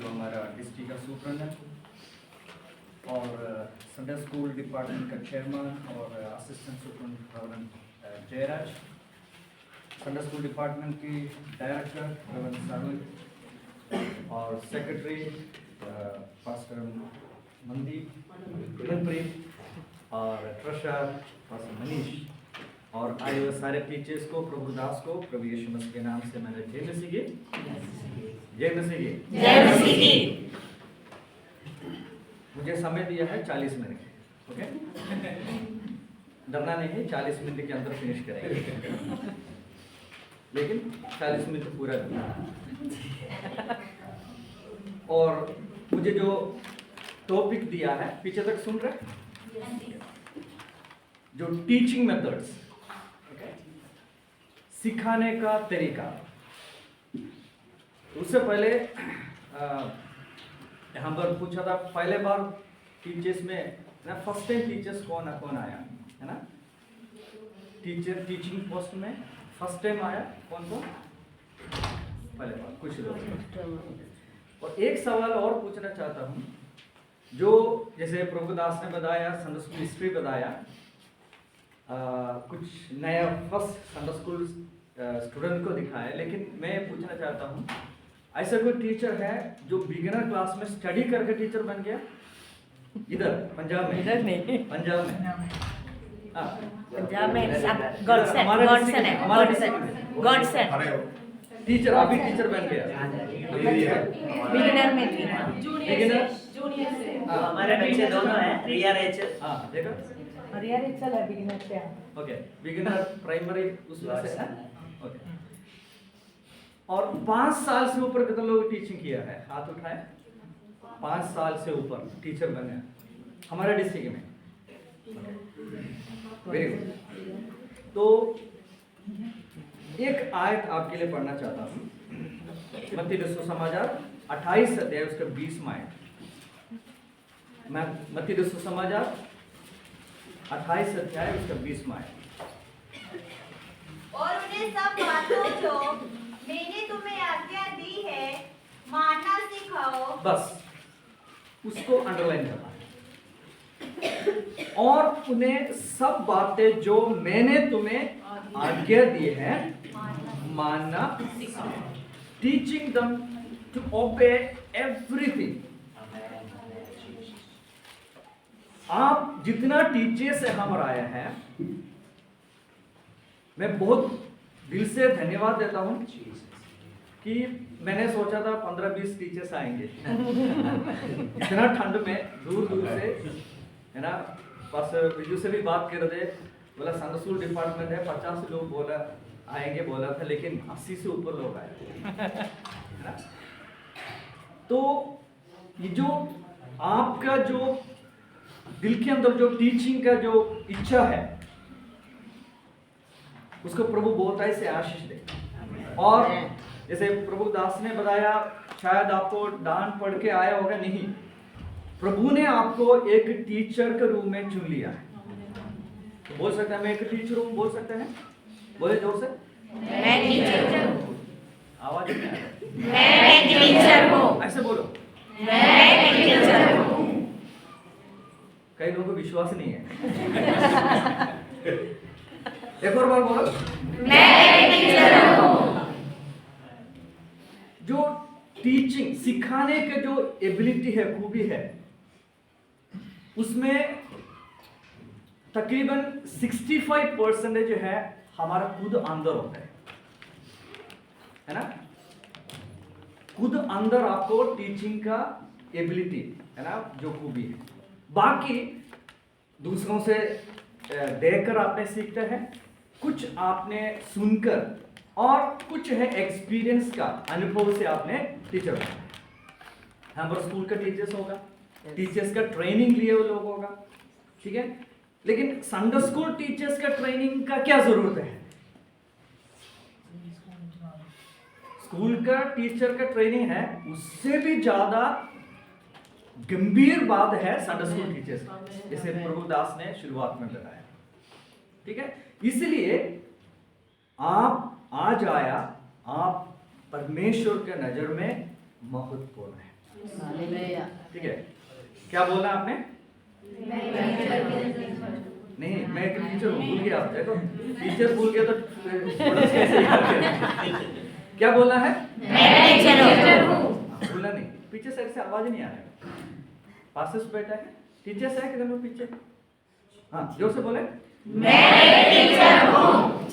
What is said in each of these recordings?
हमारा डिस्ट्रिक्ट का सुपरिटेंडेंट और संडे स्कूल डिपार्टमेंट का चेयरमैन और assistant superintendent Jayaraj, Sunday school department की डायरेक्टर रेवरेंड सानुल और सेक्रेटरी पास्टर मनदीप और ट्रेशरर पास्टर मनीष और आए हुए सारे टीचर्स को, प्रभु दास को प्रभु यीशु मसीह के नाम से मैंने जय मसीह की। मुझे समय दिया है 40 मिनट, ओके? डरना नहीं है, 40 मिनट के अंदर फिनिश करेंगे, लेकिन 40 मिनट पूरा करना। और मुझे जो टॉपिक दिया है, पीछे तक सुन रहे? जो टीचिंग मेथड्स, सिखाने का तरीका। उससे पहले यहाँ पर पूछा था, पहले बार टीचर्स में ना फर्स्ट टाइम टीचर्स कौन आया है ना? टीचर टीचिंग पोस्ट में फर्स्ट टाइम आया कौन? पहले बार कुछ लोग। और एक सवाल और पूछना चाहता हूँ, जो जैसे प्रभु दास ने बताया, संडे स्कूल हिस्ट्री बताया, कुछ नया फर्स्ट संडे स्कूल स्टूडेंट को दिखाया, लेकिन मैं पूछना चाहता हूँ, ऐसा कोई टीचर है जो बिगिनर क्लास में स्टडी करके टीचर बन गया? इधर पंजाब में? इधर नहीं, पंजाब में। पंजाब में गॉडसन टीचर अभी टीचर बन गया। बिगिनर में थी, जूनियर से हमारे बच्चे दोनों हैं, रिया रेचल। हाँ देखो, रिया रेचल है बिगिनर से। ओके, बिगिनर प्राइमरी उसमें से है, ओके। और 5 साल से ऊपर कितने लोग टीचिंग किया है? हाथ उठाए। 5 साल से ऊपर टीचर बने हमारे डिस्ट्रिक्ट में, वेरी गुड। तो एक आयत आपके लिए पढ़ना चाहता हूँ, मत्ती रसूल समाचार 28 अध्याय उसका 20 आयत। मैं मत्ती रसूल समाचार 28 अध्याय उसका 20 आयत। और उन्हें सब बातों जो मैंने तुम्हें आज्ञा दी है मानना सिखाओ। बस उसको अंडरलाइन करना है। और उन्हें सब बातें जो मैंने तुम्हें आज्ञा दी है मानना सिखाओ। Teaching them to obey everything। आप जितना टीचर से हम आए हैं, मैं बहुत दिल से धन्यवाद देता हूं कि मैंने सोचा था 15-20 टीचर्स आएंगे इतना ठंड में दूर दूर से, है ना? बस बिजू से भी बात कर रहे थे, बोला संडे स्कूल डिपार्टमेंट है, 50 लोग बोला आएंगे बोला था, लेकिन 80 से ऊपर लोग आए, है ना? तो ये जो आपका जो दिल के अंदर जो टीचिंग का जो इच्छा है, उसको प्रभु बहुत ऐसे आशीष दे। और जैसे प्रभु दास ने बताया, शायद आपको डांट पढ़ के आया होगा, नहीं, प्रभु ने आपको एक टीचर के रूप में चुन लिया है। तो बोल सकते हैं मैं एक टीचर हूँ, बोल सकते हैं, बोले जोर से, मैं टीचर हूँ। आवाज नहीं आ रही, मैं टीचर हूँ। ऐसे बोलो, मैं टीचर हूँ। कई लोगों को विश्वास नहीं है। एक और बार बोलो, मैं टीचर हूँ। जो टीचिंग सिखाने का जो एबिलिटी है, खूबी है, उसमें तकरीबन 65% है हमारा खुद अंदर होता है ना? खुद अंदर आपको टीचिंग का एबिलिटी है ना, जो खूबी है। बाकी दूसरों से देखकर आपने सीखते हैं, कुछ आपने सुनकर, और कुछ है एक्सपीरियंस का, अनुभव से आपने टीचर बना। हमारे स्कूल का टीचर्स होगा, टीचर्स का ट्रेनिंग लिए हुए लोग होगा, ठीक है? लेकिन संडे स्कूल टीचर्स का ट्रेनिंग का क्या जरूरत है? स्कूल का टीचर का ट्रेनिंग है, उससे भी ज्यादा गंभीर बात है संडे स्कूल टीचर्स, जैसे प्रभु दास ने शुरुआत में बताया, ठीक है? इसलिए आप आज आया, आप परमेश्वर के नजर में महत्वपूर्ण है। ठीक है, क्या बोलना आपने? नहीं, मैं एक टीचर हूँ, भूल गया आप। देखो टीचर भूल गया तो स्टूडेंट्स कैसे याद करें? क्या बोलना है? मैं टीचर हूँ। बोलना नहीं, पीछे साइड से आवाज नहीं आ रहा है। पास से बैठा है, टीचर से है किधर में पीछे? हाँ, जोर से बोले। मैं टीचर हूँ।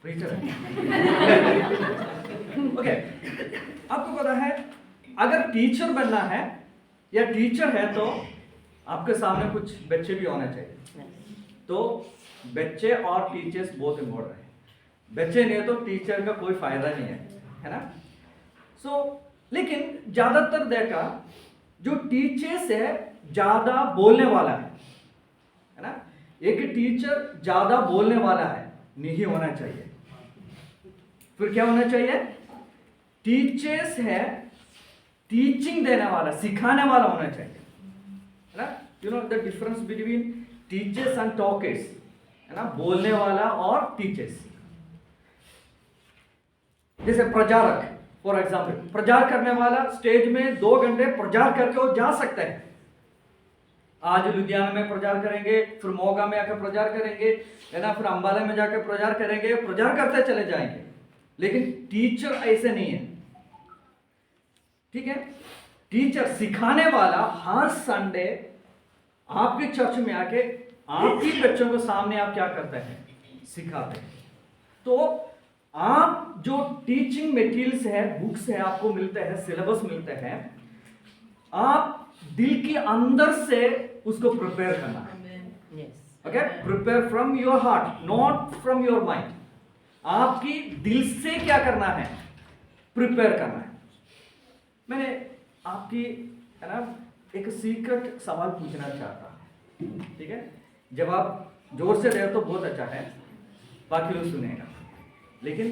प्रीचर है। ओके, आपको पता है अगर टीचर बनना है या टीचर है तो आपके सामने कुछ बच्चे भी होने चाहिए। तो बच्चे और टीचर्स बहुत इम्पोर्टेंट है। बच्चे नहीं है तो टीचर का कोई फायदा नहीं है ना? लेकिन ज्यादातर देखा जो टीचर्स है ज्यादा बोलने वाला है ना? एक टीचर ज्यादा बोलने वाला है नहीं होना चाहिए। फिर क्या होना चाहिए? टीचर्स है टीचिंग देने वाला, सिखाने वाला होना चाहिए, है ना? You know the difference between teachers and talkers, है ना? बोलने वाला और टीचर्स। जैसे प्रचारक, फॉर एग्जाम्पल प्रचार करने वाला स्टेज में 2 घंटे प्रचार करके वो जा सकता है। आज लुधियाना में प्रचार करेंगे, फिर मोगा में आकर प्रचार करेंगे, है ना? फिर अंबाला में जाकर प्रचार करेंगे, प्रचार करते चले जाएंगे। लेकिन टीचर ऐसे नहीं है, ठीक है? टीचर सिखाने वाला हर संडे आपके चर्च में आके आपके बच्चों को सामने आप क्या करते हैं? सिखाते हैं। तो आप जो टीचिंग मटेरियल्स है, बुक्स है आपको मिलते हैं, सिलेबस मिलते हैं, आप दिल के अंदर से उसको प्रिपेयर करना है। Okay, prepare from your heart, not from your mind. आपकी दिल से क्या करना है? प्रिपेयर करना है। मैंने आपकी, है ना, एक सीक्रेट सवाल पूछना चाहता हूं, ठीक है? जब आप जोर से रहे तो बहुत अच्छा है, बाकी लोग सुनेगा, लेकिन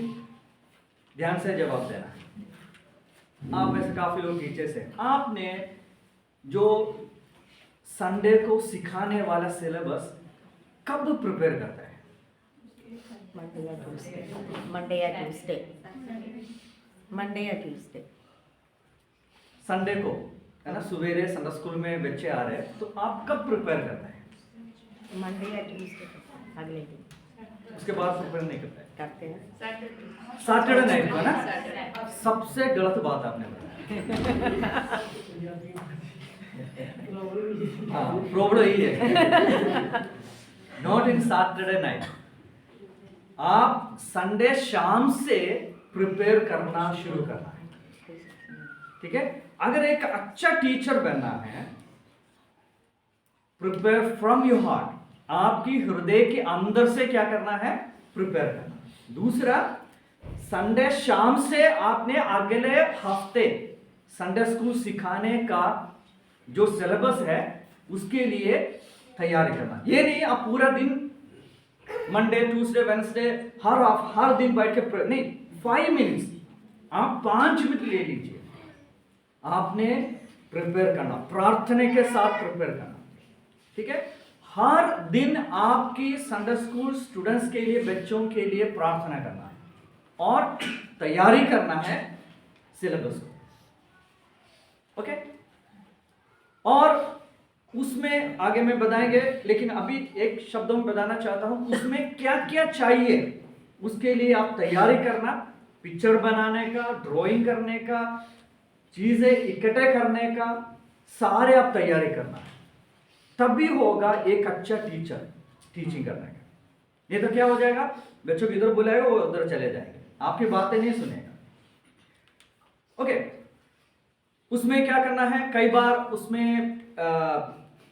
ध्यान से जवाब देना। आप में से काफी लोग टीचर्स हैं, आपने जो संडे को सिखाने वाला सिलेबस कब प्रिपेयर करता है? मंडे या ट्यूसडे। संडे को, है ना? सवेरे संडे स्कूल में बच्चे आ रहे हैं तो आप कब प्रिपेयर करते हैं? मंडे या ट्यूसडे अगले दिन। उसके बाद प्रिपेयर नहीं करते हैं? करते हैं। सैटरडे नाइट को ना? सबसे गलत बात आपने बताया। हाँ, प्रॉब्लम यही है। Not in Saturday night. आप संडे शाम से प्रिपेयर करना शुरू करना है, ठीक है? अगर एक अच्छा टीचर बनना है, प्रिपेयर फ्रॉम योर हार्ट, आपकी हृदय के अंदर से क्या करना है? प्रिपेयर करना। दूसरा, संडे शाम से आपने अगले हफ्ते संडे स्कूल सिखाने का जो सिलेबस है उसके लिए तैयारी करना। ये नहीं आप पूरा दिन मंडे ट्यूसडे वेडनेसडे हर दिन बैठ के नहीं, 5 मिनट्स, आप 5 मिनट ले लीजिए। आपने प्रिपेयर करना, प्रार्थना के साथ प्रिपेयर करना, ठीक है? हर दिन आपकी संडे स्कूल स्टूडेंट्स के लिए, बच्चों के लिए प्रार्थना करना है और तैयारी करना है सिलेबस को, ओके? और उसमें आगे में बताएंगे, लेकिन अभी एक शब्दों में बताना चाहता हूं उसमें क्या क्या चाहिए। उसके लिए आप तैयारी करना, पिक्चर बनाने का, ड्राइंग करने का, चीजें इकट्ठे करने का, सारे आप तैयारी करना, तभी होगा एक अच्छा टीचर टीचिंग करने का। नहीं तो क्या हो जाएगा? बच्चों को इधर बुलाएगा, वो उधर चले जाएंगे, आपकी बातें नहीं सुनेगा, ओके? उसमें क्या करना है? कई बार उसमें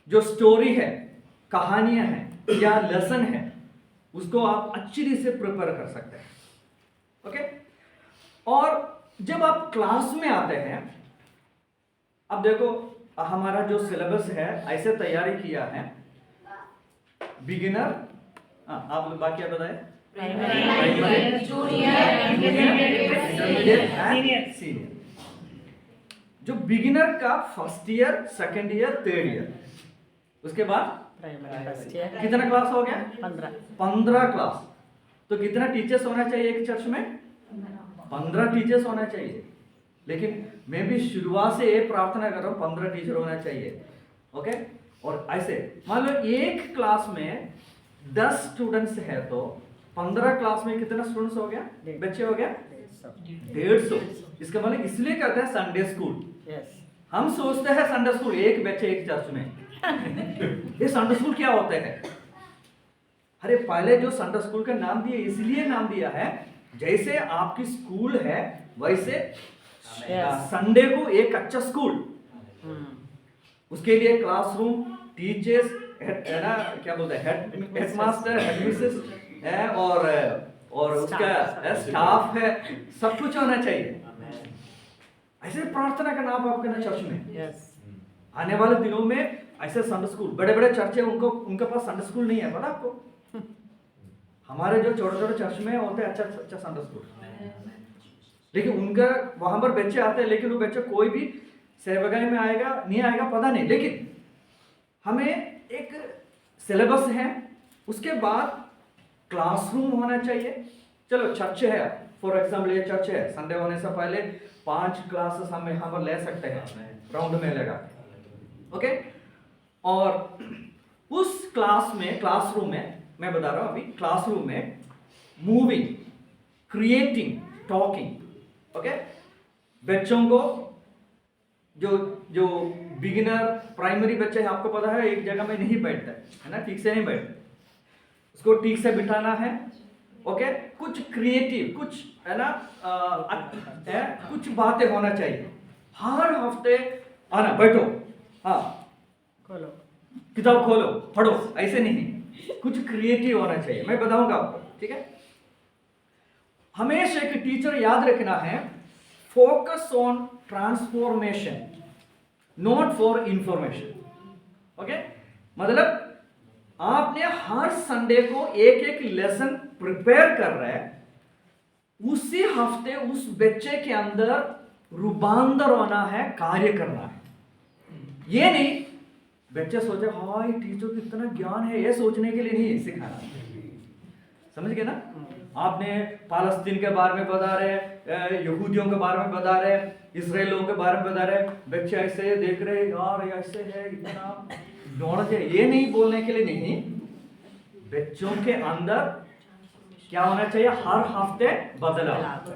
जो स्टोरी है, कहानियां हैं या लेसन है, उसको आप अच्छी तरह से प्रिपेयर कर सकते हैं, ओके? और जब आप क्लास में आते हैं, अब देखो हमारा जो सिलेबस है ऐसे तैयारी किया है, बिगिनर, आप लोग बाकी आप बताएं, सीनियर। जो बिगिनर का first year, second year, third year, उसके बाद कितना क्लास हो गया? 15 क्लास। तो कितना टीचर्स होना चाहिए एक चर्च में? 15 टीचर्स होना चाहिए, लेकिन मैं भी शुरुआत से ये प्रार्थना कर रहा हूँ 15 टीचर होना चाहिए, ओके। और ऐसे मान लो एक क्लास में 10 स्टूडेंट्स है तो 15 क्लास में कितना स्टूडेंट्स हो गया, बच्चे हो गया 150। इसका मतलब इसलिए कहते हैं संडे स्कूल। यस हम सोचते हैं संडे स्कूल एक बच्चे एक चर्च में ये संडे स्कूल क्या होता है? अरे पहले जो संडे स्कूल का नाम दिया इसलिए नाम दिया है जैसे आपकी स्कूल है वैसे संडे को एक अच्छा स्कूल, उसके लिए क्लासरूम, टीचर्स है ना, क्या बोलते हैं, हेडमास्टर, हेडमिस्ट्रेस है और उसका स्टाफ है, सब कुछ होना चाहिए। ऐसे प्रार्थना करना आप करना चर्च में। यस आने वाले दिनों में ऐसे संडे स्कूल, बड़े बड़े चर्च है उनके पास संडे स्कूल नहीं है, पता आपको? हमारे जो छोटे छोटे चर्च में होते हैं अच्छा संडे स्कूल, लेकिन उनका वहां पर बच्चे आते हैं, लेकिन वो बच्चे कोई भी सेवगाई में आएगा नहीं आएगा पता नहीं, लेकिन हमें एक सिलेबस है, उसके बाद क्लासरूम होना चाहिए। चलो चर्च है, फॉर एग्जाम्पल ये चर्च है, संडे होने से पहले 5 क्लासेस हम यहाँ पर ले सकते हैं राउंड में लगा, ओके। और उस क्लासरूम में मैं बता रहा हूँ अभी, क्लासरूम में मूविंग, क्रिएटिंग, टॉकिंग, ओके। बच्चों को जो बिगिनर प्राइमरी बच्चे हैं, आपको पता है एक जगह में नहीं बैठता है ना, ठीक से नहीं बैठता, उसको ठीक से बिठाना है, ओके। कुछ क्रिएटिव, कुछ है ना कुछ बातें होना चाहिए, हर हफ्ते आना, बैठो, हाँ खोलो, किताब खोलो, पढ़ो, ऐसे नहीं, कुछ क्रिएटिव होना चाहिए, मैं बताऊंगा आपको, ठीक है। हमेशा एक टीचर याद रखना है, focus on transformation not for information, okay. मतलब आपने हर संडे को एक एक लेसन प्रिपेयर कर रहे हैं, उसी हफ्ते उस बच्चे के अंदर रूपांतर होना है, कार्य करना है। ये नहीं बच्चे सोचे हाँ ये टीचर को इतना ज्ञान है, ये सोचने के लिए नहीं सिखाना, समझ गए ना। आपने फालस्तीन के बारे में बता रहे, यहूदियों के बारे में बता रहे, इसराइलियों के बारे में बता रहे, बच्चे ऐसे देख रहे यार ऐसे है, इतना नॉलेज है, ये नहीं बोलने के लिए नहीं, बच्चों के अंदर क्या होना चाहिए, हर हफ्ते बदलाव,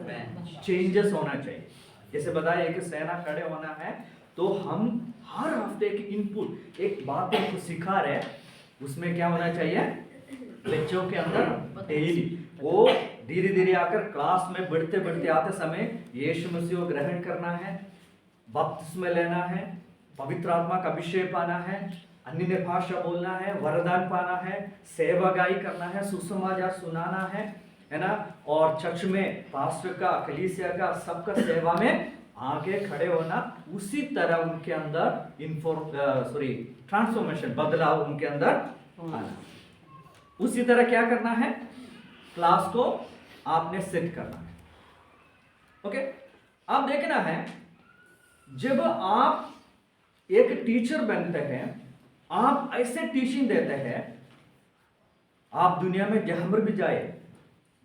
चेंजेस होना चाहिए। जैसे बताया कि सेना खड़े होना है तो हम हर हफ्ते एक इनपुट, एक बात को सिखा रहे, उसमें क्या होना चाहिए, बच्चों के अंदर डेली वो धीरे धीरे आकर क्लास में बढ़ते बढ़ते आते समय यीशु मसीह को ग्रहण करना है, बपतिस्मा लेना है, पवित्र आत्मा का अभिषेक पाना है, अन्य भाषा बोलना है, वरदान पाना है, सेवागाई करना है, सुसमाचार सुनाना है ना, और चर्च में पास्टर का, कलीसिया का, सबका सेवा में आगे खड़े होना, उसी तरह उनके अंदर ट्रांसफॉर्मेशन, बदलाव उनके अंदर आना। उसी तरह क्या करना है, क्लास को आपने सेट करना है, ओके। आप देखना है जब आप एक टीचर बनते हैं, आप ऐसे टीचिंग देते हैं, आप दुनिया में जहां पर भी जाए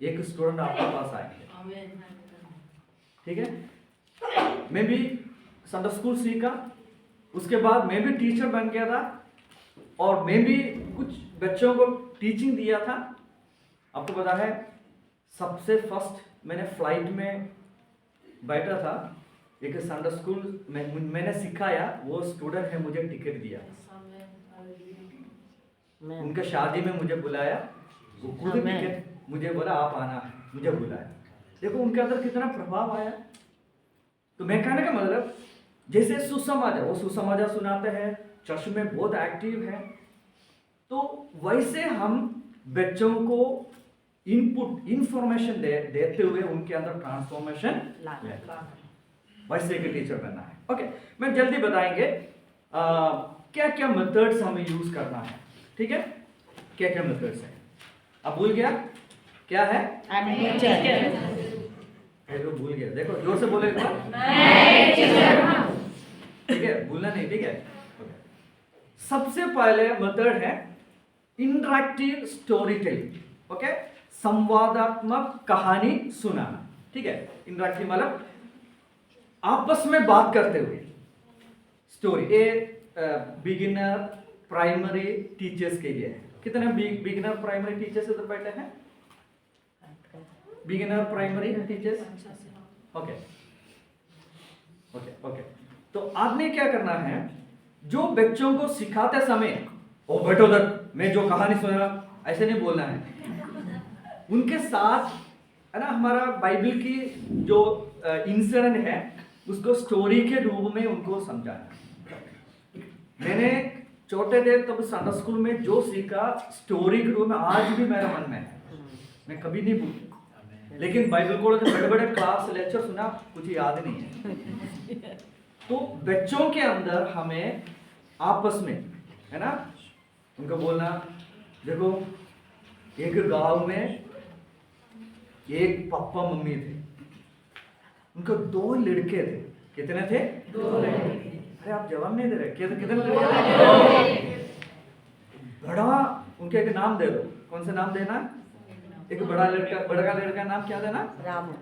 एक स्टूडेंट आपके पास आएंगे, ठीक है। मैं भी संडे स्कूल सीखा, उसके बाद मैं भी टीचर बन गया था, और मैं भी कुछ बच्चों को टीचिंग दिया था। आपको पता है सबसे फर्स्ट मैंने फ्लाइट में बैठा था, एक संडे स्कूल में मैंने सिखाया, वो स्टूडेंट है मुझे टिकट दिया, उनके शादी में मुझे बुलाया, वो खुद टिकट मुझे बोला आप आना है, मुझे बुलाया। देखो उनके अंदर कितना प्रभाव आया। तो मैं कहने का मतलब जैसे सुसमाचार, वो सुसमाचार सुनाते हैं, चर्च में बहुत एक्टिव है, तो वैसे हम बच्चों को इनपुट इंफॉर्मेशन देते हुए उनके अंदर ट्रांसफॉर्मेशन वैसे एक टीचर बनना है, ओके। मैं जल्दी बताएंगे क्या क्या मेथड्स हमें यूज करना है, ठीक है, क्या क्या मेथड्स है। अब भूल गया क्या है, तो भूल गया, देखो जोर से बोले ठीक है, भूलना नहीं, ठीक है। सबसे पहले मेथड है इंटरैक्टिव स्टोरी टेलिंग, ओके, संवादात्मक कहानी सुनाना, ठीक है। इंटरैक्टिव मतलब आपस में बात करते हुए स्टोरी, ये बिगिनर प्राइमरी टीचर्स के लिए है। कितने बिगिनर प्राइमरी टीचर्स इधर बैठे हैं? Beginner primary teachers, okay okay okay. तो आपने क्या करना है, जो बच्चों को सिखाते समय ओ बैठो उधर, मैं जो कहानी सुना, ऐसे नहीं बोलना है। उनके साथ है ना, हमारा बाइबल की जो इंसिडेंट है उसको स्टोरी के रूप में उनको समझाना। मैंने छोटे थे तब संडे स्कूल में जो सीखा स्टोरी के रूप में आज भी मेरे मन में है, मैं कभी नहीं भूलूंगा। लेकिन बाइबल कॉलेज में बड़े बड़े क्लास लेक्चर सुना, कुछ याद नहीं है। तो बच्चों के अंदर हमें आपस में है ना उनको बोलना, देखो एक गांव में एक पापा मम्मी थे, उनको 2 लड़के थे। कितने थे? 2 लड़के। अरे आप जवाब नहीं दे रहे, कितने लड़के? बड़ा, उनके एक नाम दे दो, कौन सा नाम देना? एक बड़ा लड़का नाम क्या देना? रामू,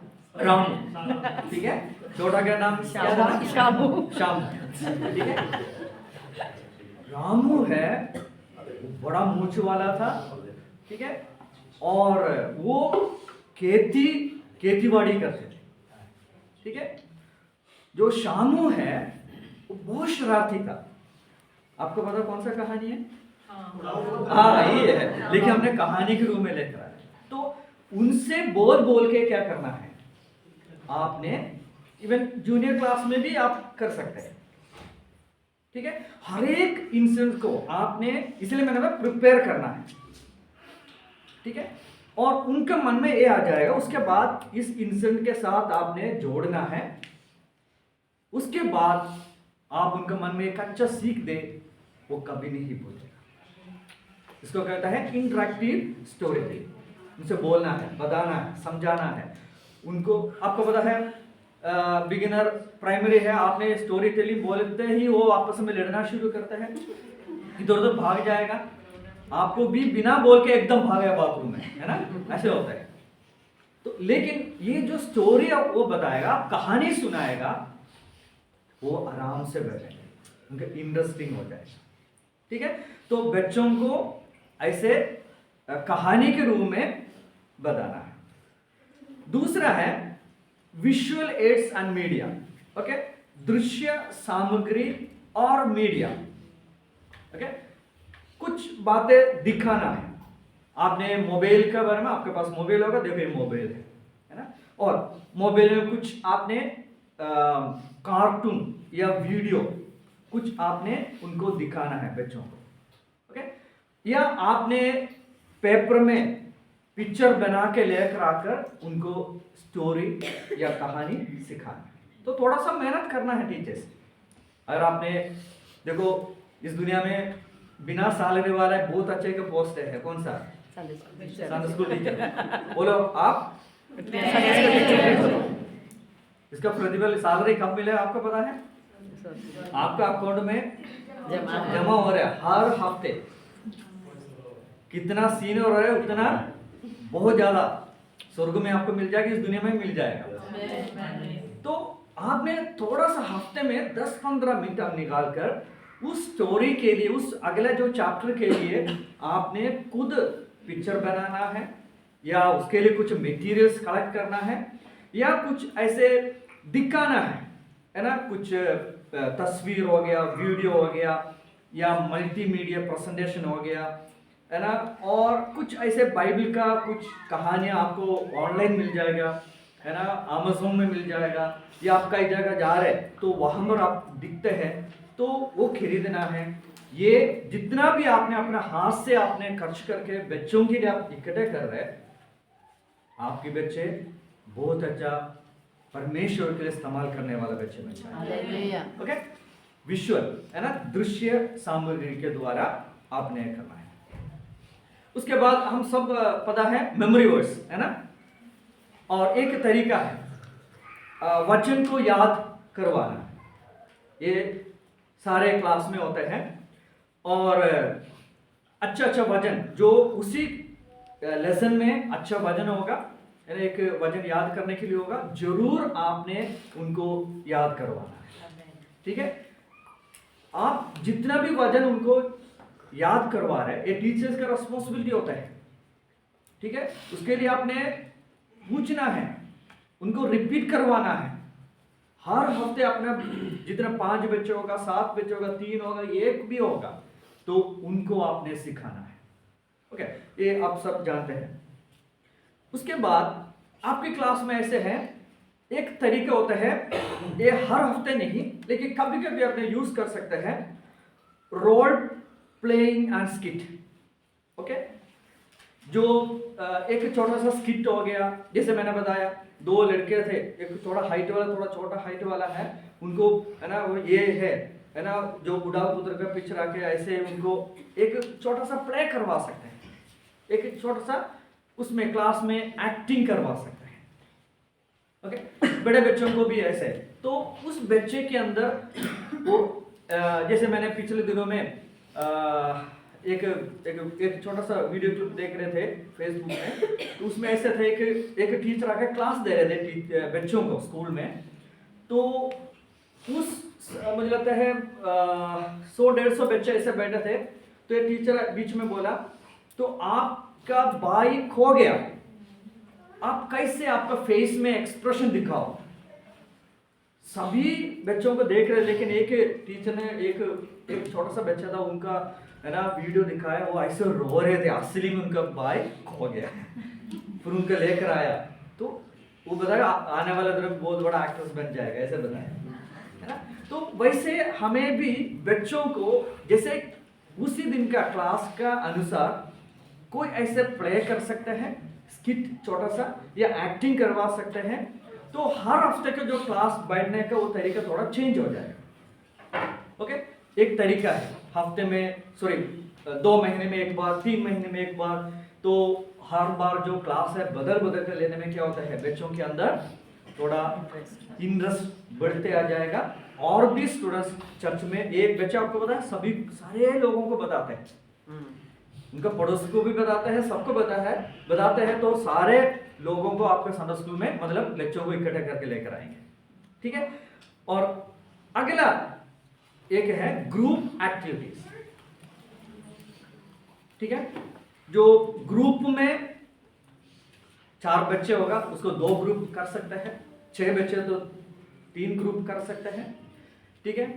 ठीक है। छोटा का नाम क्या देना? शामू, ठीक है। रामू है, बड़ा मूंछ वाला था, ठीक है, और वो खेतीबाड़ी करते थे, ठीक है। जो शामू है वो बहुत शरारती था। आपको पता कौन सा कहानी है? हाँ ये है, लेकिन हमने कहानी के रूप में लेकर आए। तो उनसे बोल के क्या करना है, आपने इवन जूनियर क्लास में भी आप कर सकते हैं, ठीक है। हर एक इंसिडेंट को आपने, इसलिए मैंने कहा प्रिपेयर करना है, ठीक है। और उनके मन में ये आ जाएगा, उसके बाद इस इंसिडेंट के साथ आपने जोड़ना है। उसके बाद आप उनके मन में एक अच्छा सीख दे, वो कभी नहीं भूलेगा। इसको कहता है इंटरैक्टिव स्टोरी टेलिंग। उनसे बोलना है, बताना है, समझाना है उनको। आपको पता है बिगिनर प्राइमरी है, आपने स्टोरी टेलिंग बोलते ही वो आपस में लड़ना शुरू करते हैं, इधर उधर भाग जाएगा, आपको भी बिना बोल के एकदम भागेगा बाथरूम में, है ना, ऐसे होता है। तो लेकिन ये जो स्टोरी वो बताएगा, कहानी सुनाएगा, वो आराम से बैठेंगे, उनका इंटरेस्टिंग हो जाएगा, ठीक है। तो बच्चों को ऐसे कहानी के रूप में बताना है। दूसरा है visual aids and media, okay, दृश्य सामग्री और मीडिया, ओके। कुछ बातें दिखाना है। आपने मोबाइल के बारे में, आपके पास मोबाइल होगा, देखो ये मोबाइल है ना, और मोबाइल में कुछ आपने कार्टून या वीडियो कुछ आपने उनको दिखाना है बच्चों को, ओके। या आपने पेपर में पिक्चर बना के लेकर आकर उनको स्टोरी या कहानी सिखाना है। तो थोड़ा सा मेहनत करना है टीचर्स। अगर आपने देखो इस दुनिया में बिना सैलरी वाला एक बहुत अच्छे का पोस्ट है, कौन सा? Sunday school teacher. बोलो आप। इसका प्रतिफल सैलरी कब मिलेगा आपको पता है? आपका अकाउंट में जमा हो रहा है हर हफ्ते। कितना सीनियर हो रहा है उतना बहुत ज्यादा स्वर्ग में आपको मिल जाएगा, इस दुनिया में मिल जाएगा। तो आपने थोड़ा सा हफ्ते में 10-15 मिनट आप निकाल कर उस स्टोरी के लिए, उस अगले जो चैप्टर के लिए आपने खुद पिक्चर बनाना है, या उसके लिए कुछ मटेरियल्स कलेक्ट करना है, या कुछ ऐसे दिखाना है ना, कुछ तस्वीर हो गया, वीडियो हो गया, या मल्टीमीडिया प्रेजेंटेशन हो गया, है ना, और कुछ ऐसे बाइबल का कुछ कहानियाँ आपको ऑनलाइन मिल जाएगा, है ना, अमेज़न में मिल जाएगा, या आप कई जगह जा रहे तो वहाँ पर आप दिखते हैं तो वो खरीदना है। ये जितना भी आपने अपना हाथ से आपने खर्च करके बच्चों के लिए आप इकट्ठे कर रहे हैं, आपके बच्चे बहुत अच्छा परमेश्वर के लिए इस्तेमाल करने वाला बच्चे बन जाएंगे। ओके, विजुअल है ना, दृश्य सामग्री के द्वारा आपने करना है। उसके बाद हम सब पता है मेमोरी वर्ड्स है ना, और एक तरीका है वचन को याद करवाना। ये सारे क्लास में होते हैं, और अच्छा वचन जो उसी लेसन में अच्छा वचन होगा, यानी एक वजन याद करने के लिए होगा, जरूर आपने उनको याद करवाना है। ठीक है, आप जितना भी वजन उनको याद करवा रहे हैं, ये टीचर्स का रिस्पॉन्सिबिलिटी होता है। ठीक है, उसके लिए आपने पूछना है, उनको रिपीट करवाना है। हर हफ्ते अपना जितना 5 बच्चे होगा, 7 बच्चे होगा, 3 होगा, 1 भी होगा, तो उनको आपने सिखाना है। ओके, ये आप सब जानते हैं। उसके बाद आपकी क्लास में ऐसे है, एक तरीका होता है, ये हर हफ्ते नहीं लेकिन कभी कभी आपने यूज कर सकते हैं, role playing and skit. Okay, जो एक छोटा सा स्किट हो गया, जैसे मैंने बताया 2 लड़के थे, एक थोड़ा हाइट वाला, थोड़ा छोटा हाइट वाला है, उनको है ना वो ये है ना जो बुढ़ा पुत्र का पिक्चर आके ऐसे उनको एक छोटा सा प्ले करवा सकते हैं, एक छोटा सा उसमें क्लास में एक्टिंग करवा सकते हैं। ओके, बड़े बच्चों को भी ऐसे, तो उस बच्चे के अंदर वो जैसे मैंने पिछले दिनों में एक छोटा सा वीडियो क्लिप देख रहे थे फेसबुक में, तो उसमें ऐसे थे एक टीचर आके क्लास दे रहे थे बच्चों को स्कूल में, तो उस मुझे लगता है 100-150 बच्चे ऐसे बैठे थे, तो ये टीचर बीच में बोला, तो आपका भाई खो गया, आप कैसे आपका फेस में एक्सप्रेशन दिखाओ। सभी बच्चों को देख रहे, लेकिन एक टीचर ने एक छोटा सा बच्चा था, उनका है ना वीडियो दिखाया, वो ऐसे रो रहे थे, असली में उनका भाई खो गया। फिर उनका लेकर आया, तो वो बताया आने वाला दिन बहुत बड़ा एक्ट्रेस बन जाएगा, ऐसे बताया, है ना। तो वैसे हमें भी बच्चों को जैसे उसी दिन का क्लास का अनुसार कोई ऐसे प्ले कर सकते हैं, स्किट छोटा सा, या एक्टिंग करवा सकते हैं, तो हर हफ्ते का जो क्लास बैठने का वो तरीका थोड़ा चेंज हो जाएगा। ओके, एक तरीका है हफ्ते में 2 महीने में एक बार, 3 महीने में एक बार, तो हर बार जो क्लास है बदल बदल कर लेने में क्या होता है, बच्चों के अंदर थोड़ा इंटरेस्ट बढ़ते आ जाएगा। और भी स्टूडेंट्स चर्च में, एक बच्चा आपको पता है सभी सारे लोगों को बताते हैं, उनका पड़ोस को भी बताते हैं, सबको बताते हैं, तो सारे लोगों को आपके संडे स्कूल में मतलब बच्चों को इकट्ठा करके लेकर आएंगे। ठीक है, और अगला एक है ग्रुप एक्टिविटीज। ठीक है, जो ग्रुप में 4 बच्चे होगा उसको 2 ग्रुप कर सकते हैं, 6 बच्चे तो 3 ग्रुप कर सकते हैं। ठीक है,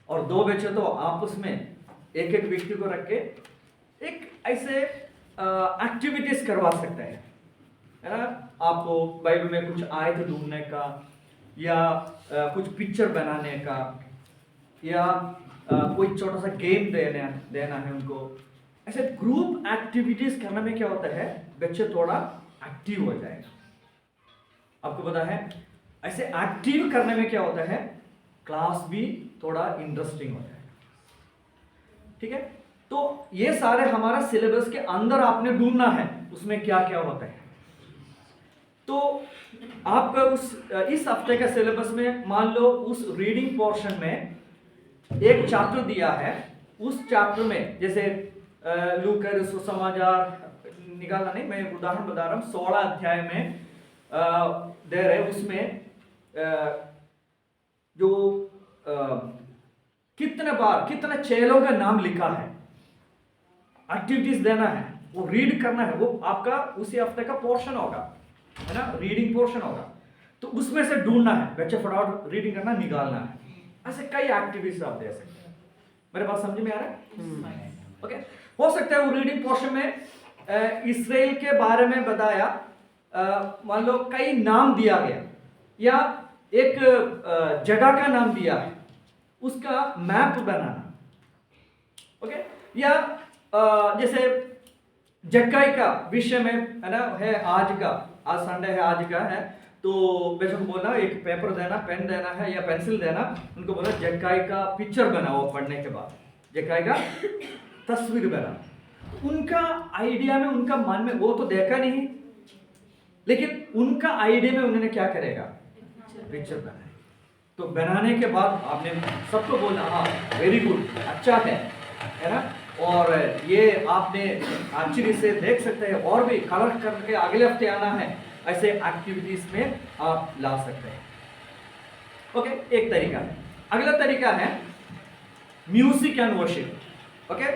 और 2 बच्चे तो आपस में एक व्यक्ति को रख के एक ऐसे एक्टिविटीज करवा सकते हैं, है ना। आपको बाइबल में कुछ आयत ढूंढने का, या कुछ पिक्चर बनाने का, या कोई छोटा सा गेम देना है उनको। ऐसे ग्रुप एक्टिविटीज करने में क्या होता है, बच्चे थोड़ा एक्टिव हो जाएगा। आपको पता है ऐसे एक्टिव करने में क्या होता है, क्लास भी थोड़ा इंटरेस्टिंग हो जाएगा। ठीक है, तो ये सारे हमारा सिलेबस के अंदर आपने ढूंढना है उसमें क्या क्या होता है। तो आपका इस हफ्ते का सिलेबस में मान लो उस रीडिंग पोर्शन में एक चैप्टर दिया है, उस चैप्टर में जैसे लूका सुसमाचार निकालना नहीं, मैं उदाहरण बता रहा हूँ, 16 अध्याय में दे रहे, उसमें जो कितने चेलों का नाम लिखा है, एक्टिविटीज देना है, वो रीड करना है, वो आपका उसी हफ्ते का पोर्शन होगा, है ना, रीडिंग पोर्शन होगा। तो उसमें से ढूंढना है, बच्चे फटाफट रीडिंग करना, निकालना है। ऐसे कई एक्टिविटीज आप दे सकते हैं। मेरे बात समझ में आ रहा है? ओके, हो सकता है वो रीडिंग पोर्शन में इसराइल के बारे में बताया, मान लो कई नाम दिया गया, या एक जगह का नाम दिया है, उसका मैप बनाना। ओके, या जैसे जक्काई का विषय में है ना, है आज संडे है, आज का है, तो बच्चों को बोलना एक पेपर देना, पेन देना है या पेंसिल देना, उनको बोला जक्काई का पिक्चर बनाओ, पढ़ने के बाद जक्काई का तस्वीर बना। उनका आइडिया में, उनका मन में, वो तो देखा नहीं, लेकिन उनका आइडिया में उन्होंने क्या करेगा, पिक्चर बनाए। तो बनाने के बाद आपने सबको बोलना, हाँ वेरी गुड, अच्छा है ना, और ये आपने अच्छी से देख सकते हैं, और भी कलर करके अगले हफ्ते आना है, ऐसे एक्टिविटीज में आप ला सकते हैं। ओके, एक तरीका है। अगला तरीका है music and worship. Okay,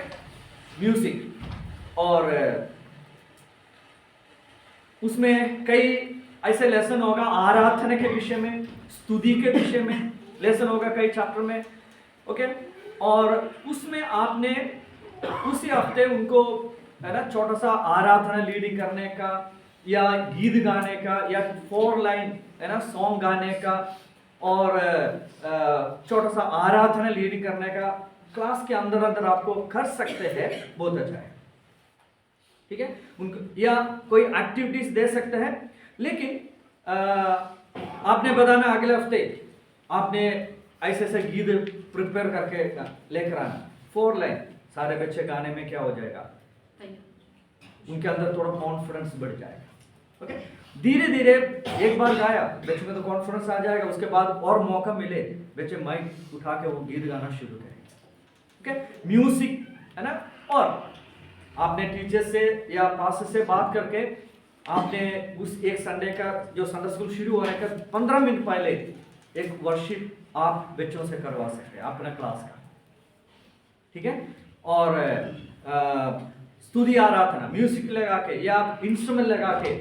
music, और उसमें कई ऐसे लेसन होगा आराधना के विषय में, स्तुति के विषय में लेसन होगा कई चैप्टर में। ओके, और उसमें आपने उसी हफ्ते उनको है ना छोटा सा आराधना लीडिंग करने का, या गीत गाने का, या 4 लाइन है ना सॉन्ग गाने का, और छोटा सा आराधना लीडिंग करने का क्लास के अंदर अंदर आपको कर सकते हैं, बहुत अच्छा है। ठीक है, उनको या कोई एक्टिविटीज दे सकते हैं, लेकिन आपने बताना अगले हफ्ते आपने ऐसे ऐसे गीत प्रिपेयर करके लेकर आना, 4 लाइन, सारे बच्चे गाने में क्या हो जाएगा, उनके अंदर थोड़ा कॉन्फिडेंस बढ़ जाएगा। ओके, धीरे धीरे एक बार गाया बच्चे में तो कॉन्फिडेंस आ जाएगा, उसके बाद और मौका मिले बच्चे माइक उठा के वो गीत गाना शुरू करेंगे। ओके, म्यूजिक है ना, और आपने टीचर से या पास से बात करके आपने उस एक संडे का जो संडे स्कूल शुरू होने का 15 मिनट पहले एक वर्शिप आप बच्चों से करवा सकते हैं अपना क्लास का। ठीक है, और स्तुति आराधना म्यूजिक लगा के या इंस्ट्रूमेंट लगा के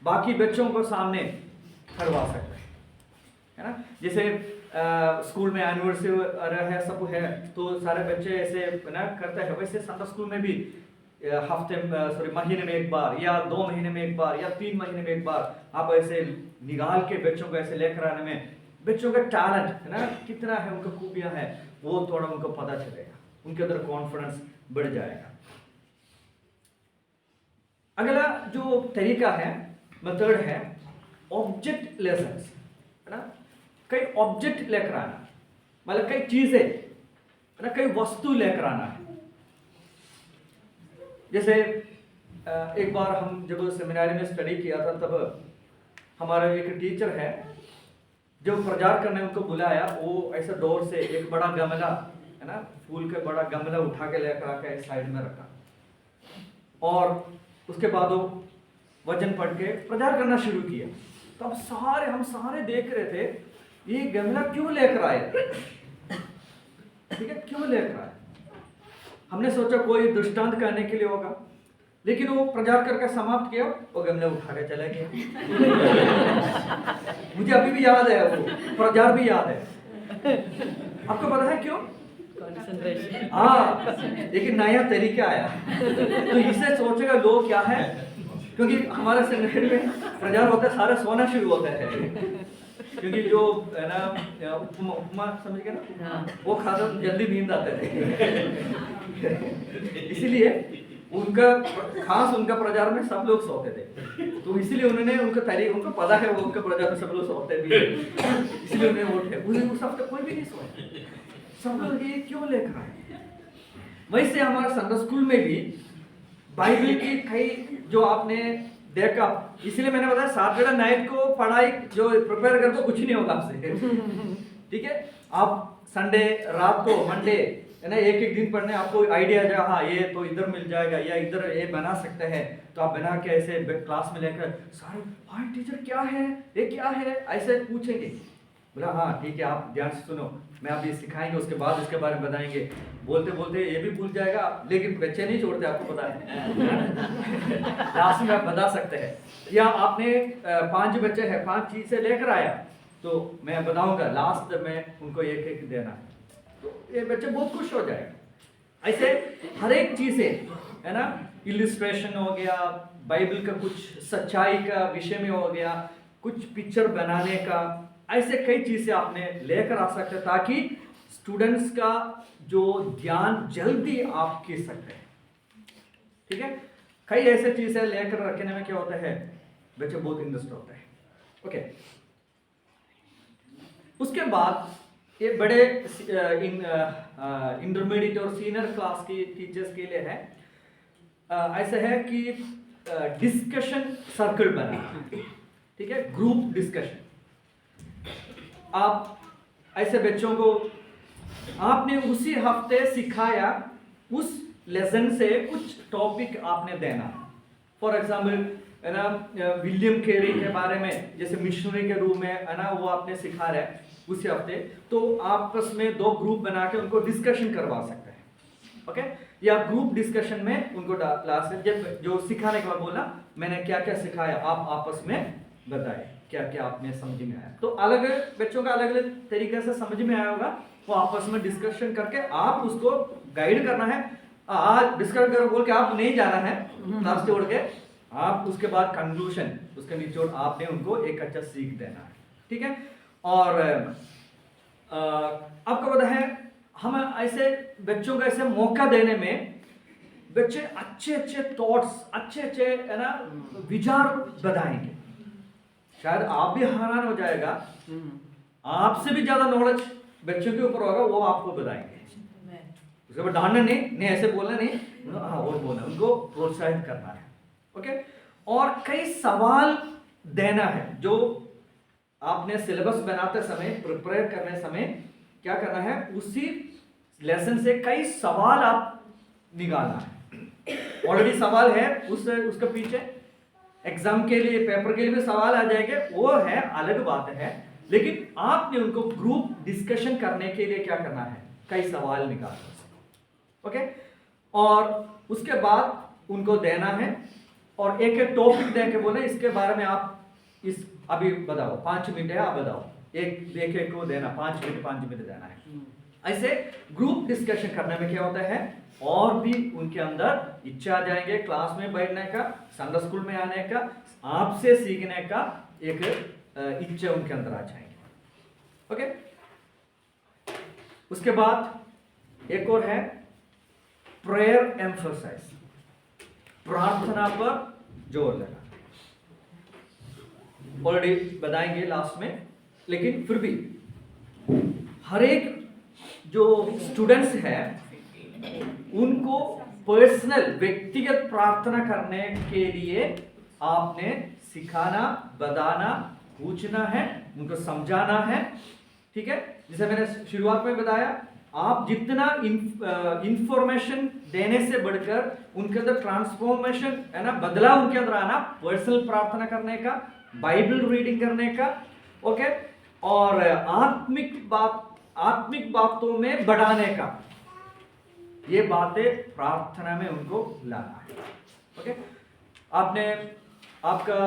बाकी बच्चों को सामने करवा सकते हैं, है ना। जैसे स्कूल में एनिवर्सरी है, सब है, तो सारे बच्चे ऐसे ना करते हैं, वैसे संडे स्कूल में भी महीने में एक बार, या 2 महीने में एक बार, या 3 महीने में एक बार आप ऐसे निकाल के बच्चों को ऐसे लेकर आने में बच्चों का टैलेंट है ना कितना है, उनका खूबियां है, वो थोड़ा उनको पता चलेगा, उनके अंदर कॉन्फिडेंस बढ़ जाएगा। अगला जो तरीका है, मेथड है ऑब्जेक्ट लेसन्स, है ना। कई ऑब्जेक्ट लेकर आना, मतलब कई चीजें है ना, कई वस्तु लेकर आना है। जैसे एक बार हम जब सेमिनारी में स्टडी किया था, तब हमारा एक टीचर है जो प्रचार करने उनको बुलाया, वो ऐसा डोर से एक बड़ा गमला है ना, फूल का बड़ा गमला उठा के लेकर आकर एक साइड में रखा, और उसके बाद वो वचन पढ़ के प्रचार करना शुरू किया। तब हम सारे देख रहे थे, ये गमला क्यों लेकर आए, ठीक है, क्यों लेकर आए। हमने सोचा कोई दृष्टांत करने के लिए होगा, लेकिन वो प्रचार करके समाप्त किया, वो गमला उठा के चले गए। मुझे अभी भी याद है, वो प्रचार भी याद है। आपको पता है क्यों? कंसंट्रेशन। हाँ, लेकिन नया तरीका आया, तो इससे सोचेगा लोग क्या है, क्योंकि हमारे सेमिनारी में प्रचार होता है, सारे सोना शुरू होता है, क्योंकि जो है ना उपमा समझ गए ना, वो खाना जल्दी नींद आते थे। इसीलिए उनका प्रचार में सब लोग सोते थे, तो इसीलिए उन्होंने उनको पता है वो उनका प्रचार में सब लोग सोते भी, इसलिए उन्हें वोट है। उस हफ्ते कोई भी नहीं सोया, सब लोग ये क्यों लेकर आए। वैसे हमारे संडे स्कूल में भी बाइबल की कई जो आपने देखा, इसलिए मैंने बताया सैटरडे नाइट को पढ़ाई जो प्रिपेयर कर, तो कुछ नहीं होगा आपसे। ठीक है, आप संडे रात को, मंडे है ना, एक दिन पढ़ने आपको आइडिया आ जाएगा, हाँ ये तो इधर मिल जाएगा, या इधर ये बना सकते हैं, तो आप बना के ऐसे क्लास में लेकर सारे, हाँ टीचर क्या है, ये क्या है, ऐसे पूछेंगे। बोला हाँ ठीक है, आप ध्यान से सुनो, मैं अभी सिखाएंगे, उसके बाद इसके बारे में बताएंगे। बोलते बोलते ये भी भूल जाएगा, लेकिन बच्चे नहीं छोड़ते, आपको पता है। लास्ट में आप बता सकते हैं, या आपने 5 बच्चे हैं, 5 चीजें लेकर आया, तो मैं बताऊंगा लास्ट में उनको एक एक देना है, तो ये बच्चे बहुत खुश हो जाएगा। ऐसे हर एक चीजें है ना, इलिस्ट्रेशन हो गया, बाइबल का कुछ सच्चाई का विषय में हो गया, कुछ पिक्चर बनाने का, ऐसे कई चीजें आपने लेकर आ सकते, ताकि स्टूडेंट्स का जो ध्यान जल्दी आप खींच सकते हैं। ठीक है, कई ऐसे चीजें लेकर रखने में क्या होता है, बच्चे बहुत इंटरेस्ट होते हैं। ओके, उसके बाद ये बड़े इंटरमीडिएट और सीनियर क्लास की टीचर्स के लिए है, ऐसा है कि डिस्कशन सर्कल बनाना। ठीक है, ग्रुप डिस्कशन। आप ऐसे बच्चों को आपने उसी हफ्ते सिखाया, उस लेसन से कुछ टॉपिक आपने देना। फॉर एग्जाम्पल है ना विलियम कैरी के बारे में, जैसे मिशनरी के रूप में है ना वो आपने सिखा रहे हैं उसी हफ्ते, तो आपस में 2 ग्रुप बना के उनको डिस्कशन करवा सकते हैं, ओके। या ग्रुप डिस्कशन में उनको लास्ट जब जो सिखाने के बाद बोला मैंने क्या क्या सिखाया, आप आपस में बताए क्या क्या आपने समझ में आया। तो अलग बच्चों का अलग अलग तरीके से समझ में आया होगा, वो आपस में डिस्कशन करके आप उसको गाइड करना है। आज डिस्कस कर बोल के आप नहीं जाना है क्लास छोड़ के, आप उसके बाद कंक्लूजन उसके निचोड़ आपने उनको एक अच्छा सीख देना है, ठीक है। और आपको पता है हम ऐसे बच्चों को ऐसे मौका देने में बच्चे अच्छे अच्छे थॉट्स अच्छे अच्छे है ना विचार बताएंगे। शायद आप भी हैरान हो जाएगा, आपसे भी ज्यादा नॉलेज बच्चों के ऊपर होगा, वो आपको बताएंगे। उसके बाद डांटना नहीं ऐसे बोलना नहीं, हाँ और बोलना, उनको प्रोत्साहित करना है, ओके। और कई सवाल देना है, जो आपने सिलेबस बनाते समय प्रिपेयर करने समय क्या करना है, उसी लेसन से कई सवाल आप निकालना है। ऑलरेडी सवाल है उसके पीछे, एग्जाम के लिए पेपर के लिए भी सवाल आ जाएंगे, वो है अलग बात है, लेकिन आपने उनको ग्रुप डिस्कशन करने के लिए क्या करना है, कई सवाल निकालना, ओके। और उसके बाद उनको देना है और एक एक टॉपिक दे के बोले इसके बारे में आप इस अभी बताओ, 5 मिनट है आप बताओ, एक को देना 5 मिनट देना है। ऐसे ग्रुप डिस्कशन करने में क्या होता है, और भी उनके अंदर इच्छा आ जाएंगे क्लास में बैठने का, संडे स्कूल में आने का, आपसे सीखने का एक इच्छा उनके अंदर आ जाएंगे, ओके। उसके बाद एक और है प्रेयर एम्फसाइज, प्रार्थना पर जोर लगा। ऑलरेडी बताएंगे लास्ट में, लेकिन फिर भी हर एक जो स्टूडेंट्स हैं उनको पर्सनल व्यक्तिगत प्रार्थना करने के लिए आपने सिखाना, बताना, पूछना है, उनको समझाना है, ठीक है। जैसे मैंने शुरुआत में बताया, आप जितना इंफॉर्मेशन देने से बढ़कर उनके अंदर ट्रांसफॉर्मेशन है ना, बदलाव उनके अंदर आना, पर्सनल प्रार्थना करने का, बाइबल रीडिंग करने का, ओके, और आत्मिक बातों में बढ़ाने का, ये बातें प्रार्थना में उनको लाना है, ओके। आपने आपका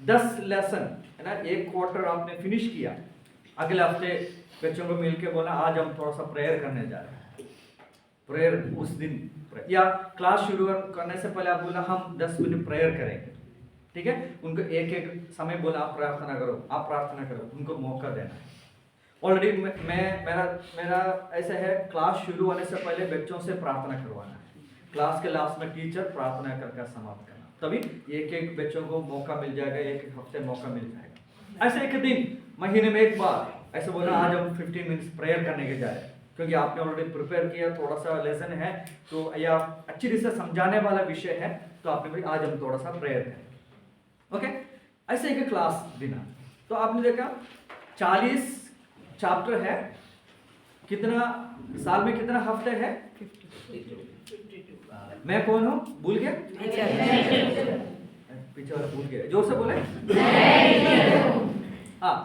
10 लेसन है ना, 1 क्वार्टर आपने फिनिश किया, अगले हफ्ते बच्चों को मिलके बोला आज हम थोड़ा सा प्रेयर करने जा रहे हैं, प्रेयर उस दिन या क्लास शुरू करने से पहले आप बोला हम 10 मिनट प्रेयर करेंगे, ठीक है। उनको एक एक समय बोला आप प्रार्थना करो, उनको मौका देना है। ऑलरेडी मेरा ऐसा है, क्लास शुरू होने से पहले बच्चों से प्रार्थना करवाना है, क्लास के लास्ट में टीचर प्रार्थना करके समाप्त करना, तभी एक एक बच्चों को मौका मिल जाएगा, एक हफ्ते मौका मिल जाएगा। ऐसे एक दिन महीने में एक बार ऐसे बोला आज हम 15 मिनट्स प्रेयर करने के जा रहे हैं, क्योंकि आपने ऑलरेडी प्रिपेयर किया, थोड़ा सा लेसन है तो या अच्छी तरह से समझाने वाला विषय है, तो आपने बोला आज हम थोड़ा सा प्रेयर करें, ओके। ऐसे एक क्लास देना, तो आपने देखा 40 चैप्टर है, कितना साल में कितना हफ्ते है, 52। मैं कौन हूं भूल गया, पीछे वाला भूल गया, जोर से बोले। हाँ,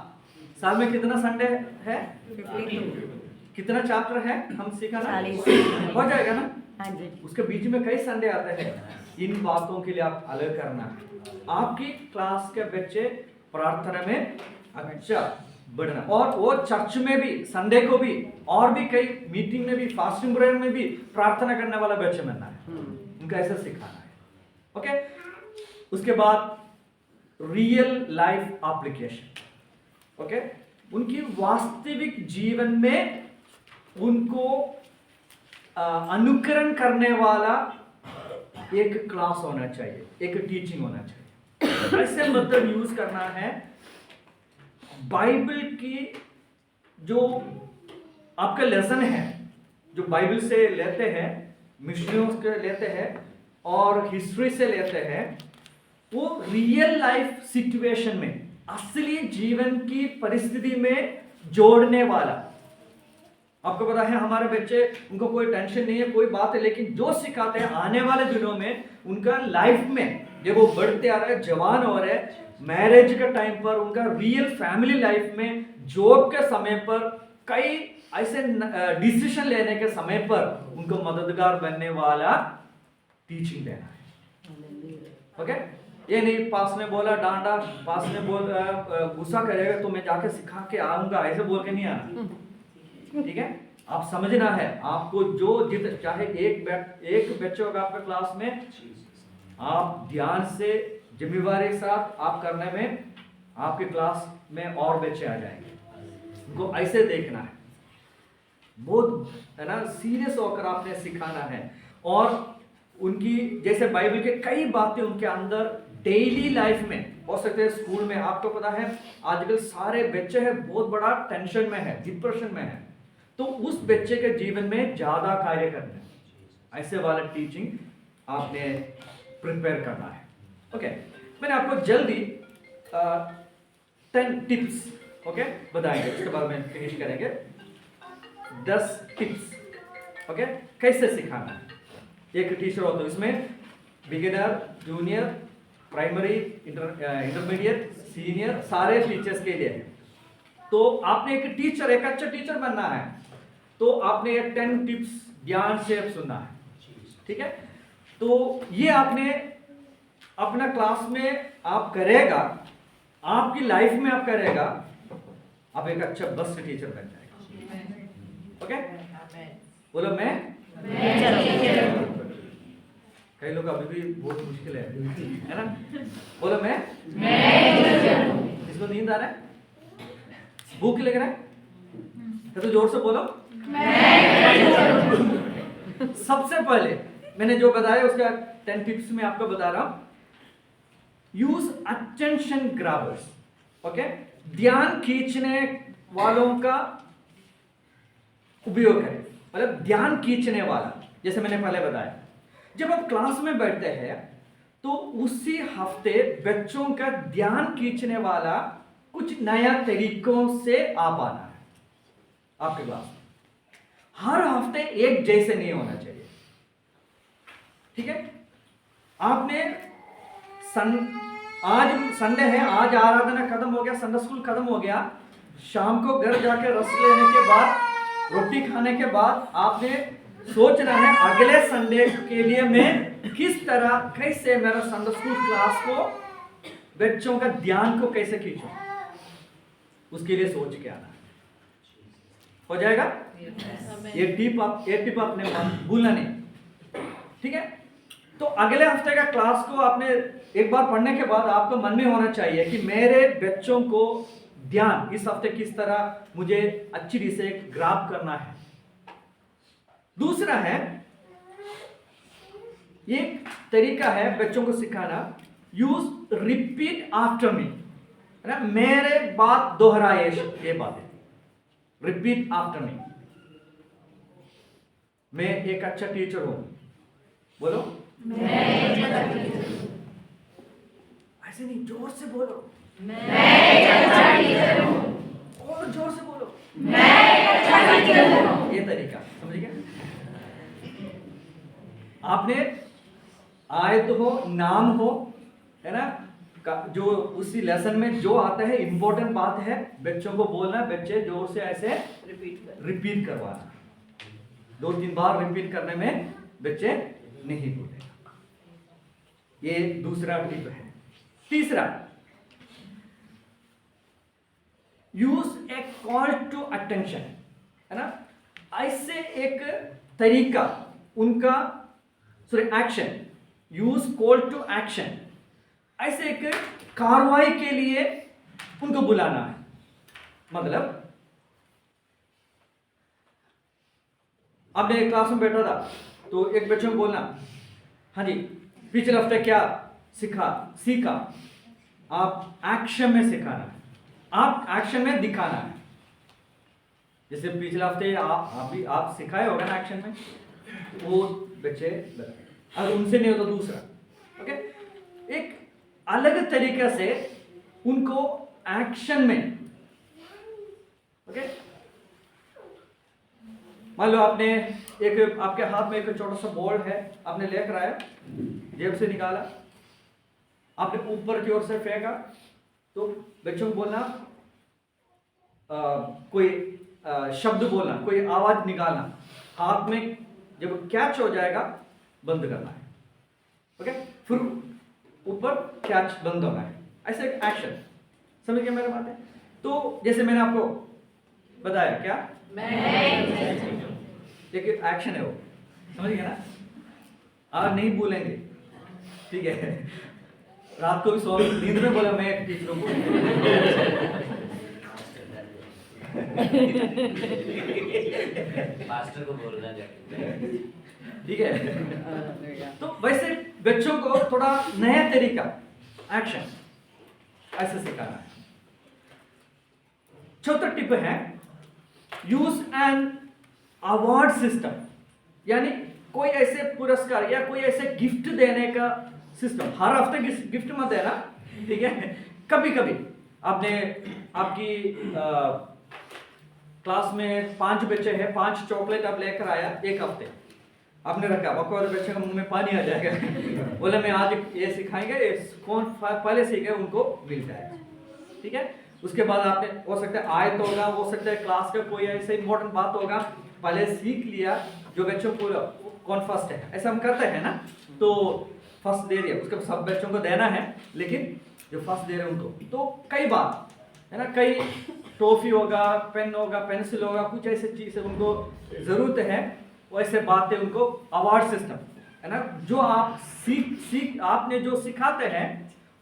साल में कितना संडे है, 52। कितना चैप्टर है हम सीखना, 40 हो जाएगा ना। हाँ जी। उसके बीच में कई संडे आते हैं, इन बातों के लिए आप अलग करना है। आपकी क्लास के बच्चे प्रार्थना में अच्छा बढ़ना, और वो चर्च में भी संडे को भी और भी कई मीटिंग में भी फास्टिंग प्रेयर में भी प्रार्थना करने वाला बच्चे बनना है, उनका ऐसा सिखाना है, ओके। उसके बाद रियल लाइफ एप्लीकेशन, ओके। उनकी वास्तविक जीवन में उनको अनुकरण करने वाला एक क्लास होना चाहिए, एक टीचिंग होना चाहिए। ऐसे मेथड यूज करना है, बाइबल की जो आपका लेसन है, जो बाइबल से लेते हैं, मिशनरियों से लेते हैं और हिस्ट्री से लेते हैं, वो रियल लाइफ सिचुएशन में, असली जीवन की परिस्थिति में जोड़ने वाला। आपको पता है हमारे बच्चे, उनको कोई टेंशन नहीं है, कोई बात है, लेकिन जो सिखाते हैं आने वाले दिनों में उनका लाइफ में जब वो बढ़ते आ रहे हैं, जवान हो रहे हैं, मैरिज के टाइम पर, उनका रियल फैमिली लाइफ में, जॉब के समय पर, कई ऐसे डिसीजन लेने के समय पर उनको मददगार बनने वाला टीचिंग देना है। ओके, ये नहीं पास ने बोला डांटा, पास ने बोल गुस्सा करेगा तो मैं जाके सिखा के आऊंगा, ऐसे बोल के नहीं आना। ठीक है, आप समझना है, आपको जो जित चाहे एक बच्चे होगा आपके क्लास में, आप ध्यान से जिम्मेवारी के साथ आप करने में आपके क्लास में और बच्चे आ जाएंगे। उनको ऐसे देखना है, बहुत है ना, सीरियस होकर आपने सिखाना है। और उनकी जैसे बाइबल के कई बातें उनके अंदर डेली लाइफ में हो सकते हैं। स्कूल में आपको पता है आजकल सारे बच्चे हैं बहुत बड़ा टेंशन में है, डिप्रेशन में है, तो उस बच्चे के जीवन में ज्यादा कार्य करना है, ऐसे वाला टीचिंग आपने प्रिपेयर करना है। ओके, मैंने आपको जल्दी 10 टिप्स ओके बताएंगे, उसके बाद में फिनिश करेंगे। 10 टिप्स ओके कैसे सिखाना है। एक टीचर हो तो इसमें beginner, junior, primary, intermediate, senior, सारे टीचर्स के लिए। तो आपने एक टीचर, एक अच्छा टीचर बनना है तो आपने ये 10 टिप्स ध्यान से सुनना है। ठीक है, तो ये आपने अपना क्लास में आप करेगा, आपकी लाइफ में आप करेगा, आप एक अच्छा बेस्ट टीचर बन जाएगा। ओके, बोलो मैं कई लोग अभी भी बहुत मुश्किल है ना, बोलो मैं इसको नींद आ रहा है, भूख लग रहा है तो जोर से बोलो। सबसे पहले मैंने जो बताया उसका 10 टिप्स में आपको बता रहा हूं। Use attention ग्राबर्स। ओके, ध्यान खींचने वालों का उपयोग करें, मतलब ध्यान खींचने वाला। जैसे मैंने पहले बताया, जब आप क्लास में बैठते हैं तो उसी हफ्ते बच्चों का ध्यान खींचने वाला कुछ नया तरीकों से आप आना है आपके क्लास में। हर हफ्ते एक जैसे नहीं होना चाहिए। ठीक है, आपने आज संडे है, आज आराधना खत्म हो गया, संडे स्कूल खत्म हो गया, शाम को घर जाकर रेस्ट लेने के बाद, रोटी खाने के बाद आपने सोचना है अगले संडे के लिए मैं किस तरह, कैसे मेरा संडे स्कूल क्लास को, बच्चों का ध्यान को कैसे खींचूं, उसके लिए सोच के आना। हो जाएगा? ये टिप आपने भूलना नहीं। ठीक है, तो अगले हफ्ते का क्लास को आपने एक बार पढ़ने के बाद आपको मन में होना चाहिए कि मेरे बच्चों को ध्यान इस हफ्ते किस तरह मुझे अच्छी रीति से ग्राब करना है। दूसरा है, एक तरीका है बच्चों को सिखाना, यूज रिपीट आफ्टर मी, मेरे बात दोहराए, ये बात है, रिपीट आफ्टर मी। मैं एक अच्छा टीचर हूं, बोलो ऐसे नहीं, जोर से बोलो, और जोर से बोलो, ये तरीका समझ गए? आपने आयत हो, नाम हो, है ना, जो उसी लेसन में जो आता है इंपॉर्टेंट बात है बच्चों को बोलना, बच्चे जोर से ऐसे रिपीट करवाना। 2-3 बार रिपीट करने में बच्चे नहीं बोलेगा। ये दूसरा टिप है। तीसरा, use a call to attention, है ना, ऐसे एक तरीका उनका, action, use call to action, ऐसे एक कार्रवाई के लिए उनको बुलाना है। मतलब आपने क्लास में बैठा था तो एक बच्चे को बोलना, हाँ जी पिछले हफ्ते क्या सीखा, आप एक्शन में सिखाना है, आप एक्शन में दिखाना है। जैसे पिछले हफ्ते आप सिखाए होगा ना एक्शन में, वो बच्चे, अगर उनसे नहीं हो तो दूसरा। ओके, एक अलग तरीके से उनको एक्शन में। ओके, मान लो आपने एक, आपके हाथ में एक छोटा सा बॉल है, आपने लेकर आया, जेब से निकाला, आपने ऊपर की ओर से फेंका तो बच्चों को बोलना कोई शब्द बोलना, कोई आवाज निकालना, हाथ में जब कैच हो जाएगा बंद करना है। ओके, फिर ऊपर कैच बंद होना है, ऐसे एक्शन। समझ गए मेरे बात है? तो जैसे मैंने आपको बताया क्या, एक एक्शन है वो, समझ गए ना? आज नहीं बोलेंगे, ठीक है? रात को भी सो नींद में बोला मैं टीचरों को मास्टर को बोलना जाके, ठीक है? तो वैसे बच्चों को थोड़ा नया तरीका एक्शन ऐसे सिखाना है। चौथा टिप है यूज एन अवार्ड सिस्टम, यानी कोई ऐसे पुरस्कार या कोई ऐसे गिफ्ट देने का सिस्टम। हर हफ्ते गिफ्ट मत देना, ठीक है? कभी कभी आपने आपकी क्लास में 5 बच्चे हैं, 5 चॉकलेट आप लेकर आया एक हफ्ते, आपने रखा, आपको बच्चे के मुंह में पानी आ जाएगा बोले मैं आज ये सिखाएंगे, कौन पहले सीखे उनको मिल जाएगा, ठीक है? उसके बाद आपने हो सकता है आयत होगा, हो सकता है क्लास का कोई ऐसे इंपॉर्टेंट बात होगा, पहले सीख लिया, जो बच्चों को कौन फर्स्ट है, ऐसा हम करते हैं ना, तो फर्स्ट दे दिया, उसके सब बच्चों को देना है, लेकिन जो फर्स्ट दे रहे हैं उनको, तो कई बार है ना, कई ट्रॉफी होगा, पेन होगा, पेंसिल होगा, कुछ ऐसे चीज़ उनको ज़रूरत है, वैसे बातें उनको अवार्ड सिस्टम है ना, जो आप सीख आपने जो सिखाते हैं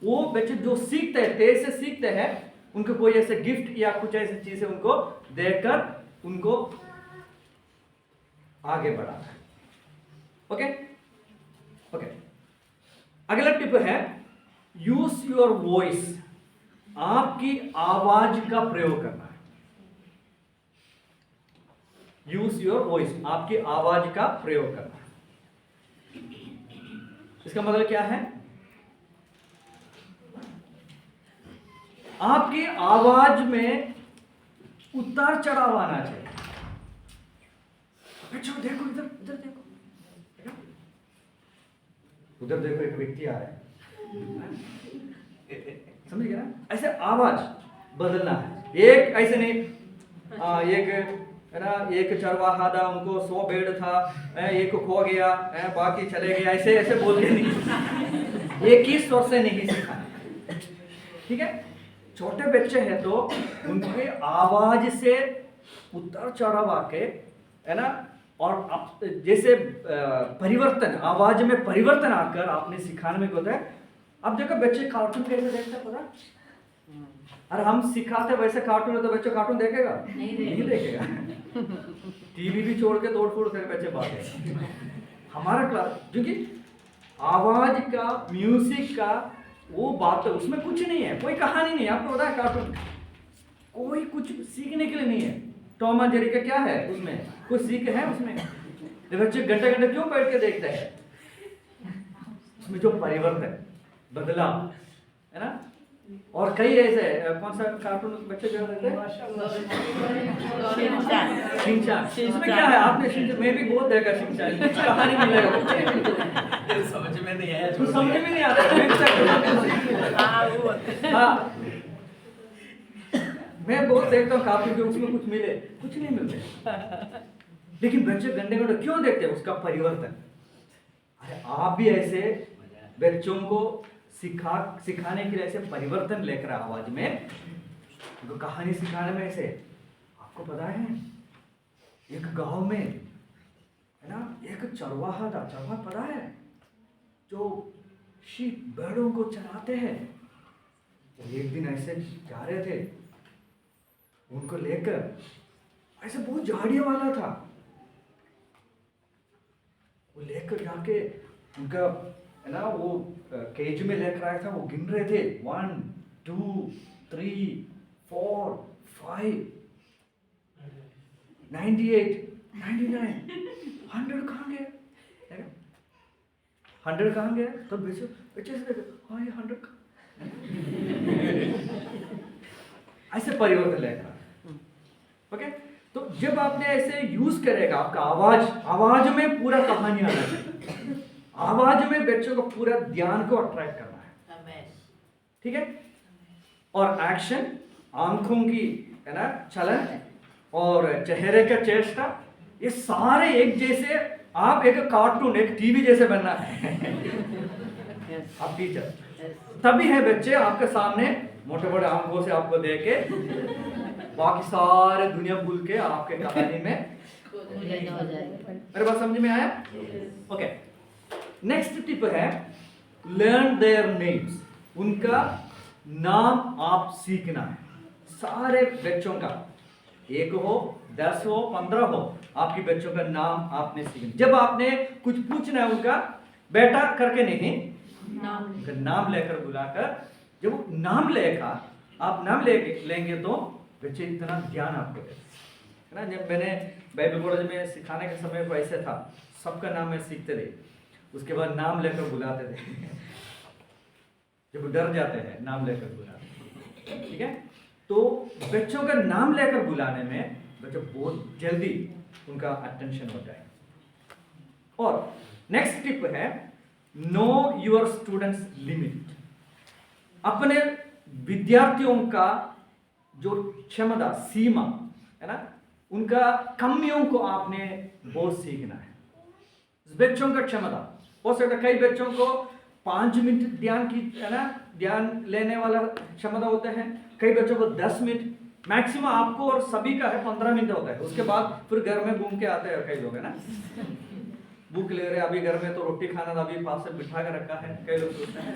वो बच्चे जो सीखते हैं, तेज से सीखते हैं, उनको कोई ऐसे गिफ्ट या कुछ ऐसी चीज़ें उनको देकर उनको आगे बढ़ाना है। ओके ओके, अगला टिप है यूज योर वॉइस, आपकी आवाज का प्रयोग करना है। यूज योर वॉइस, आपकी आवाज का प्रयोग करना है। इसका मतलब क्या है? आपकी आवाज में उतार चढ़ाव आना चाहिए। बच्चों देखो, इधर इधर देखो, उधर देखो, एक व्यक्ति आ रहा है, समझ गया ना? ऐसे आवाज बदलना है, एक ऐसे नहीं एक है ना, एक चरवाहा था, उनको 100 भेड़ था, एक खो गया, बाकी चले गए, ऐसे ऐसे बोलते नहीं, एक ही स्वर से नहीं सिखाना, ठीक है? छोटे बच्चे हैं तो उनके आवाज से उतार चढ़ाव आके है ना, और जैसे परिवर्तन, आवाज में परिवर्तन आकर आपने सिखाने में होता है। अब देखो बच्चे कार्टून कैसे देखते हैं पता? अरे हम सिखाते वैसे कार्टून है तो बच्चे कार्टून देखेगा? नहीं देखेगा। टीवी भी छोड़ के तोड़ फोड़ करके बच्चे भागे। हमारा क्लास, क्योंकि आवाज का, म्यूजिक का वो बात है, उसमें कुछ नहीं है, कोई कहानी नहीं है। आपको पता है कार्टून कोई कुछ सीखने के लिए नहीं है। टॉम एंड जेरी का क्या है, उसमें कुछ सीख है उसमें? बच्चे घंटे घंटे क्यों बैठ के देखते हैं? उसमें जो परिवर्तन, बदलाव है ना। और कई ऐसे कौन सा कार्टून बच्चे जो रहते हैं, शिनचैन। इसमें क्या है, आपने शिनचैन, मैं भी बहुत देखा शिनचैन, कुछ कहानी मिलेगा, कुछ समझ में नहीं आया, कुछ समझ में नहीं आता। हाँ, मैं बहुत देखता हूँ कार्टून जो उसमें कुछ मिले, कुछ नहीं मिलते। लेकिन बच्चे घंटे घंटे क्यों देखते हैं? उसका परिवर्तन। अरे आप भी ऐसे बच्चों को सिखाने के लिए ऐसे परिवर्तन लेकर आवाज में, तो कहानी सिखाने में ऐसे, आपको पता है एक गांव में है ना, एक चरवाहा था। चरवाहा पता है, जो शीप भेड़ों को चराते हैं। वो एक दिन ऐसे जा रहे थे, उनको लेकर, ऐसे बहुत झाड़ियों वाला था, वो लेकर जाके उनका है ना, वो केज में लेकर आया था। वो गिन रहे थे 1 2 3 4 5 98 99 100 कहाँ गए? 100 कहाँ गए? तो बच्चे से देखो, हाँ ये 100 ऐसे परिवर्तन लेकर। ओके, तो जब आपने ऐसे यूज करेगा, आपका आवाज में पूरा कहानी आना चाहिए। आवाज में बच्चों को पूरा ध्यान को अट्रैक्ट करना है। ठीक है। और एक्शन, आंखों की है ना चलन और चेहरे का चेष्टा, ये सारे एक जैसे, आप एक कार्टून, एक टीवी जैसे बनना है। Yes. आप टीचर, Yes. तभी है बच्चे आपके सामने मोटे मोटे आंखों से आपको देखे, बाकी सारे दुनिया भूल के आपके कहानी में। Learn हो जाएगा। मेरे बात समझ में आया? ओके। नेक्स्ट टिप है लर्न देयर नेम्स, उनका नाम आप सीखना है। सारे बच्चों का, 1 हो 10 हो 15 हो, आपके बच्चों का नाम आपने सीखना। जब आपने कुछ पूछना है उनका, बेटा करके नहीं, उनका नाम लेकर बुलाकर, जब वो नाम लेगा, आप नाम लेंगे तो बच्चे इतना ध्यान आपको देते है ना। जब मैंने बाइबल कॉलेज में सिखाने के समय को ऐसे था, सबका नाम मैं सीखते थे, उसके बाद नाम लेकर बुलाते थे। जब डर जाते हैं नाम लेकर बुलाते, ठीक है। तो बच्चों का नाम लेकर बुलाने में बच्चे बहुत जल्दी उनका अटेंशन होता है। और नेक्स्ट टिप है नो योर स्टूडेंट्स लिमिट, अपने विद्यार्थियों का जो क्षमता सीमा है ना, उनका कमियों को आपने बहुत सीखना है। बच्चों का क्षमता हो सकता है, कई बच्चों को 5 मिनट ध्यान की है ना, ध्यान लेने वाला क्षमता होता है, कई बच्चों को 10 मिनट, मैक्सिमम आपको और सभी का है 15 मिनट होता है। उसके बाद फिर घर में घूम के आते हैं कई लोग है ना, भूख ले रहे, अभी घर में तो रोटी खाना था, अभी पास से बिठा कर रखा है, कई लोग सोचते हैं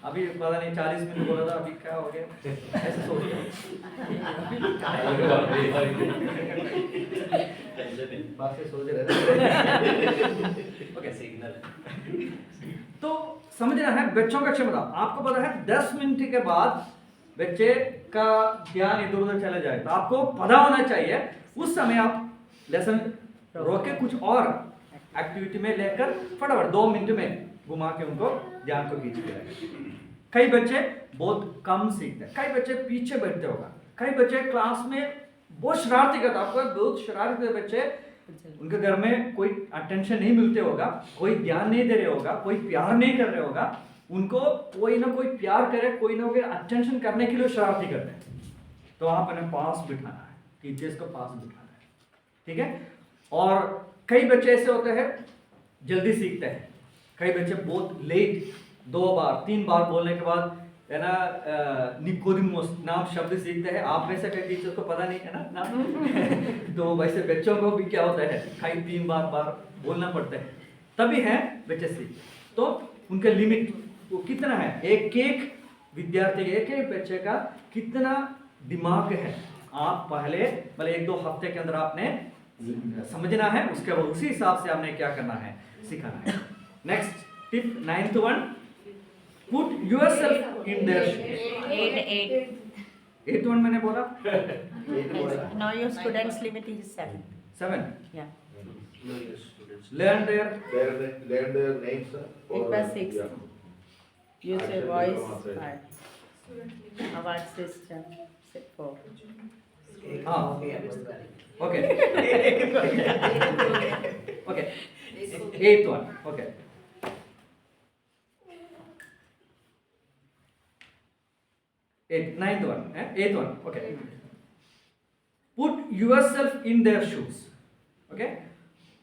अभी पता नहीं 40 मिनट बोला था, अभी क्या हो गया, ऐसे सोच रहे बात से सोच रहे। ओके, सिग्नल तो समझना है बच्चों का क्षमता। आपको पता है 10 मिनट के बाद बच्चे का ध्यान इधर उधर चले जाए, तो आपको पता होना चाहिए उस समय आप लेसन रोक के कुछ और एक्टिविटी में लेकर फटाफट 2 मिनट में घुमा के उनको ध्यान को खींच के। कई बच्चे बहुत कम सीखते हैं, कई बच्चे पीछे बैठते होगा, कई बच्चे क्लास में बहुत शरारती करते, आपको बहुत शरारती बच्चे, उनके घर में कोई अटेंशन नहीं मिलते होगा, कोई ध्यान नहीं दे रहे होगा, कोई प्यार नहीं कर रहे होगा, उनको कोई ना कोई प्यार करे, कोई ना कोई अटेंशन करने के लिए शरारती करते हैं, तो आप उन्हें पास बिठाना है, टीचर्स को पास बिठाना है, ठीक है। और कई बच्चे ऐसे होते हैं जल्दी सीखते हैं, कई बच्चे बहुत लेट, 2 बार 3 बार बोलने के बाद है ना निकोदिमोस नाम शब्द सीखते हैं। आप में से कई टीचर को पता नहीं है ना नाम तो वैसे बच्चों को भी क्या होता है, कई 3 बार बोलना पड़ता है, तभी है बच्चे सीखते। तो उनका लिमिट वो कितना है, एक विद्यार्थी, एक बच्चे का कितना दिमाग है, आप पहले मतलब 1-2 हफ्ते के अंदर आपने समझना है, उसके बाद उसी हिसाब से आपने क्या करना है, सिखाना है। Next tip 9th one, put yourself in their shoes। 8th one मैंने बोला, Now your students limit is 7. 7 Yeah. learn their Learn their names. It was 6. Yeah. Use your Action voice. from outside. 5. Award system. 4. हाँ okay okay 8th one okay ninth one, 8th one, okay. Put yourself in their shoes, okay.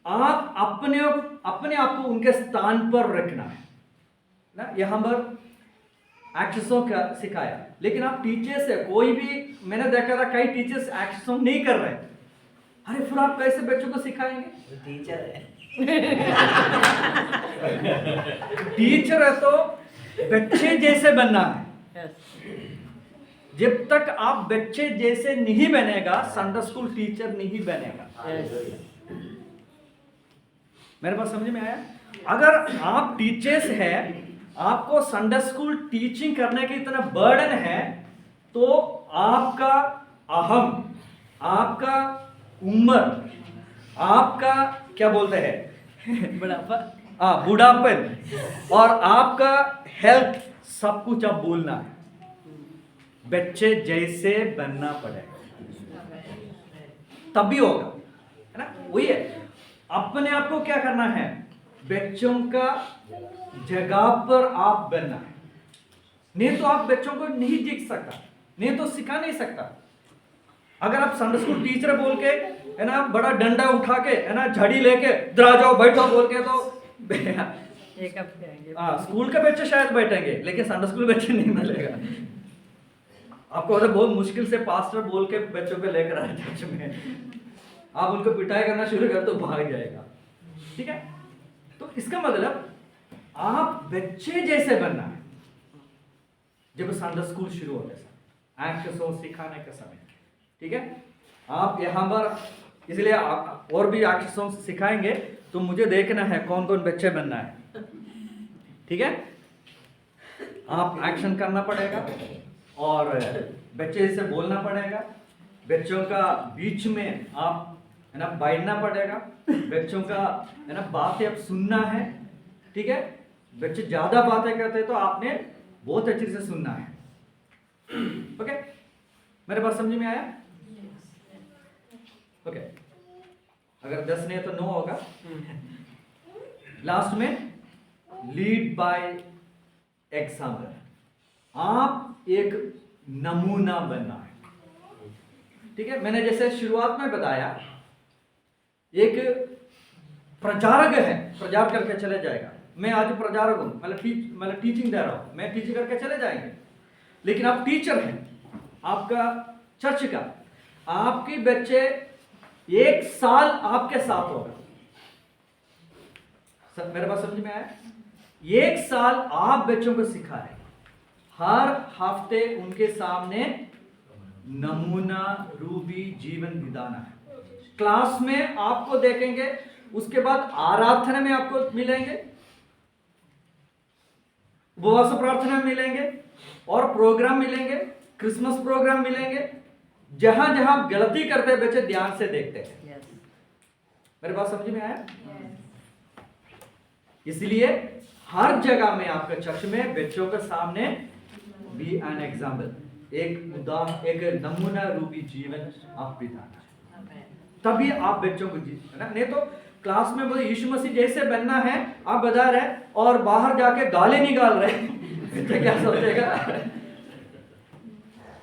आप अपने आप को उनके स्थान पर रखना है ना। यहाँ पर एक्शनों का सिखाया, लेकिन आप टीचर से कोई भी, मैंने देखा था कई टीचर्स एक्शन नहीं कर रहे, अरे फिर आप कैसे बच्चों को सिखाएंगे? टीचर है, टीचर है तो बच्चे जैसे बनना है। Yes. जब तक आप बच्चे जैसे नहीं बनेगा, संडे स्कूल टीचर नहीं बनेगा। Yes. मेरे पास समझ में आया? अगर आप टीचर्स हैं, आपको संडे स्कूल टीचिंग करने की इतना बर्डन है, तो आपका अहम, आपका उम्र, आपका क्या बोलते हैं बुढ़ापा, बुढ़ापन और आपका हेल्थ, सब कुछ आप बोलना है, बच्चे जैसे बनना पड़ेगा, तभी होगा, है ना। वही है, अपने आप को क्या करना है, बच्चों का जगह पर आप बनना है। नहीं तो आप बच्चों को नहीं सीख सकता, नहीं तो सिखा नहीं सकता। अगर आप संडे स्कूल टीचर बोल के है ना बड़ा डंडा उठा के है ना झड़ी लेके इधर आ जाओ बैठो बोल के तो एक हफ्ते आएंगे। हाँ स्कूल के बच्चे शायद बैठेंगे लेकिन संडे स्कूल बच्चे नहीं मिलेगा। आपको मतलब बहुत मुश्किल से पास्टर बोल के बच्चों को लेकर आए चर्च में, आप उनको पिटाई करना शुरू कर तो भाग जाएगा। ठीक है, तो इसका मतलब आप बच्चे जैसे बनना है जब संडे स्कूल शुरू होते समय, एक्शन सिखाने के समय। ठीक है, आप यहाँ पर इसलिए और भी एक्शन सिखाएंगे तो मुझे देखना है कौन कौन बच्चे बनना है। ठीक है, आप एक्शन करना पड़ेगा और बच्चे से बोलना पड़ेगा, बच्चों का बीच में आप है ना बैठना पड़ेगा, बच्चों का है ना बातें अब सुनना है। ठीक है, बच्चे ज्यादा बातें करते हैं तो आपने बहुत अच्छे से सुनना है। ओके, मेरे बात समझ में आया? ओके, अगर 10 नहीं तो 9 होगा। लास्ट में लीड बाय एग्जाम्पल, आप एक नमूना बनना है। ठीक है, मैंने जैसे शुरुआत में बताया एक प्रचारक है, प्रचार करके चले जाएगा। मैं आज प्रचारक हूं, मतलब टीचिंग दे रहा हूं, मैं टीचिंग करके चले जाएंगे। लेकिन आप टीचर हैं आपका चर्च का, आपके बच्चे 1 साल आपके साथ होगा। मेरे बात समझ में आया? 1 साल आप बच्चों को सिखा रहे, हर हफ्ते उनके सामने नमूना रूपी जीवन बिताना है। क्लास में आपको देखेंगे, उसके बाद आराधना में आपको मिलेंगे, उपवास प्रार्थना में मिलेंगे और प्रोग्राम मिलेंगे, क्रिसमस प्रोग्राम मिलेंगे। जहां जहां आप गलती करते हैं बच्चे ध्यान से देखते हैं। मेरे बात समझ में आया? इसलिए हर जगह में आपके चर्च में बच्चों के सामने बी एन एग्जाम्पल, एक नमूना रूपी जीवन आप बिताना है, तभी आप बच्चों को है ना। नहीं तो क्लास में बोले यीशु मसीह जैसे बनना है आप बता रहे और बाहर जाके गाली निकाल रहे बच्चा क्या सोचेगा?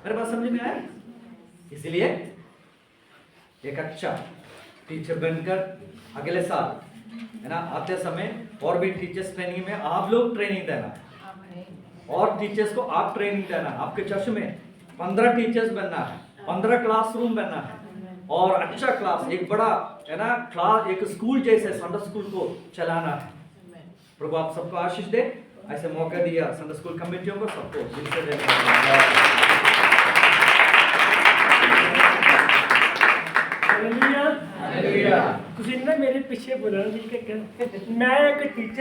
मेरे बात समझ में आया? इसलिए एक अच्छा टीचर बनकर अगले साल है ना आते समय और भी टीचर्स ट्रेनिंग में आप लोग ट्रेनिंग देना और टीचर्स को आप ट्रेनिंग देना। आपके चर्च में 15 टीचर्स बनना है, 15 क्लासरूम बनना है और अच्छा क्लास, एक बड़ा है ना क्लास, एक स्कूल जैसे संडे स्कूल को चलाना है। प्रभु आप सबको आशीष दे। ऐसे मौका दिया संडे स्कूल कमेटियों को, सबको दिल से धन्यवाद। ਤੁਸੀਂ ਨਾ ਮੇਰੇ ਪਿੱਛੇ ਬੋਲਣਾ ਸੀ ਕਿ ਮੈਂ ਇੱਕ ਟੀਚਰ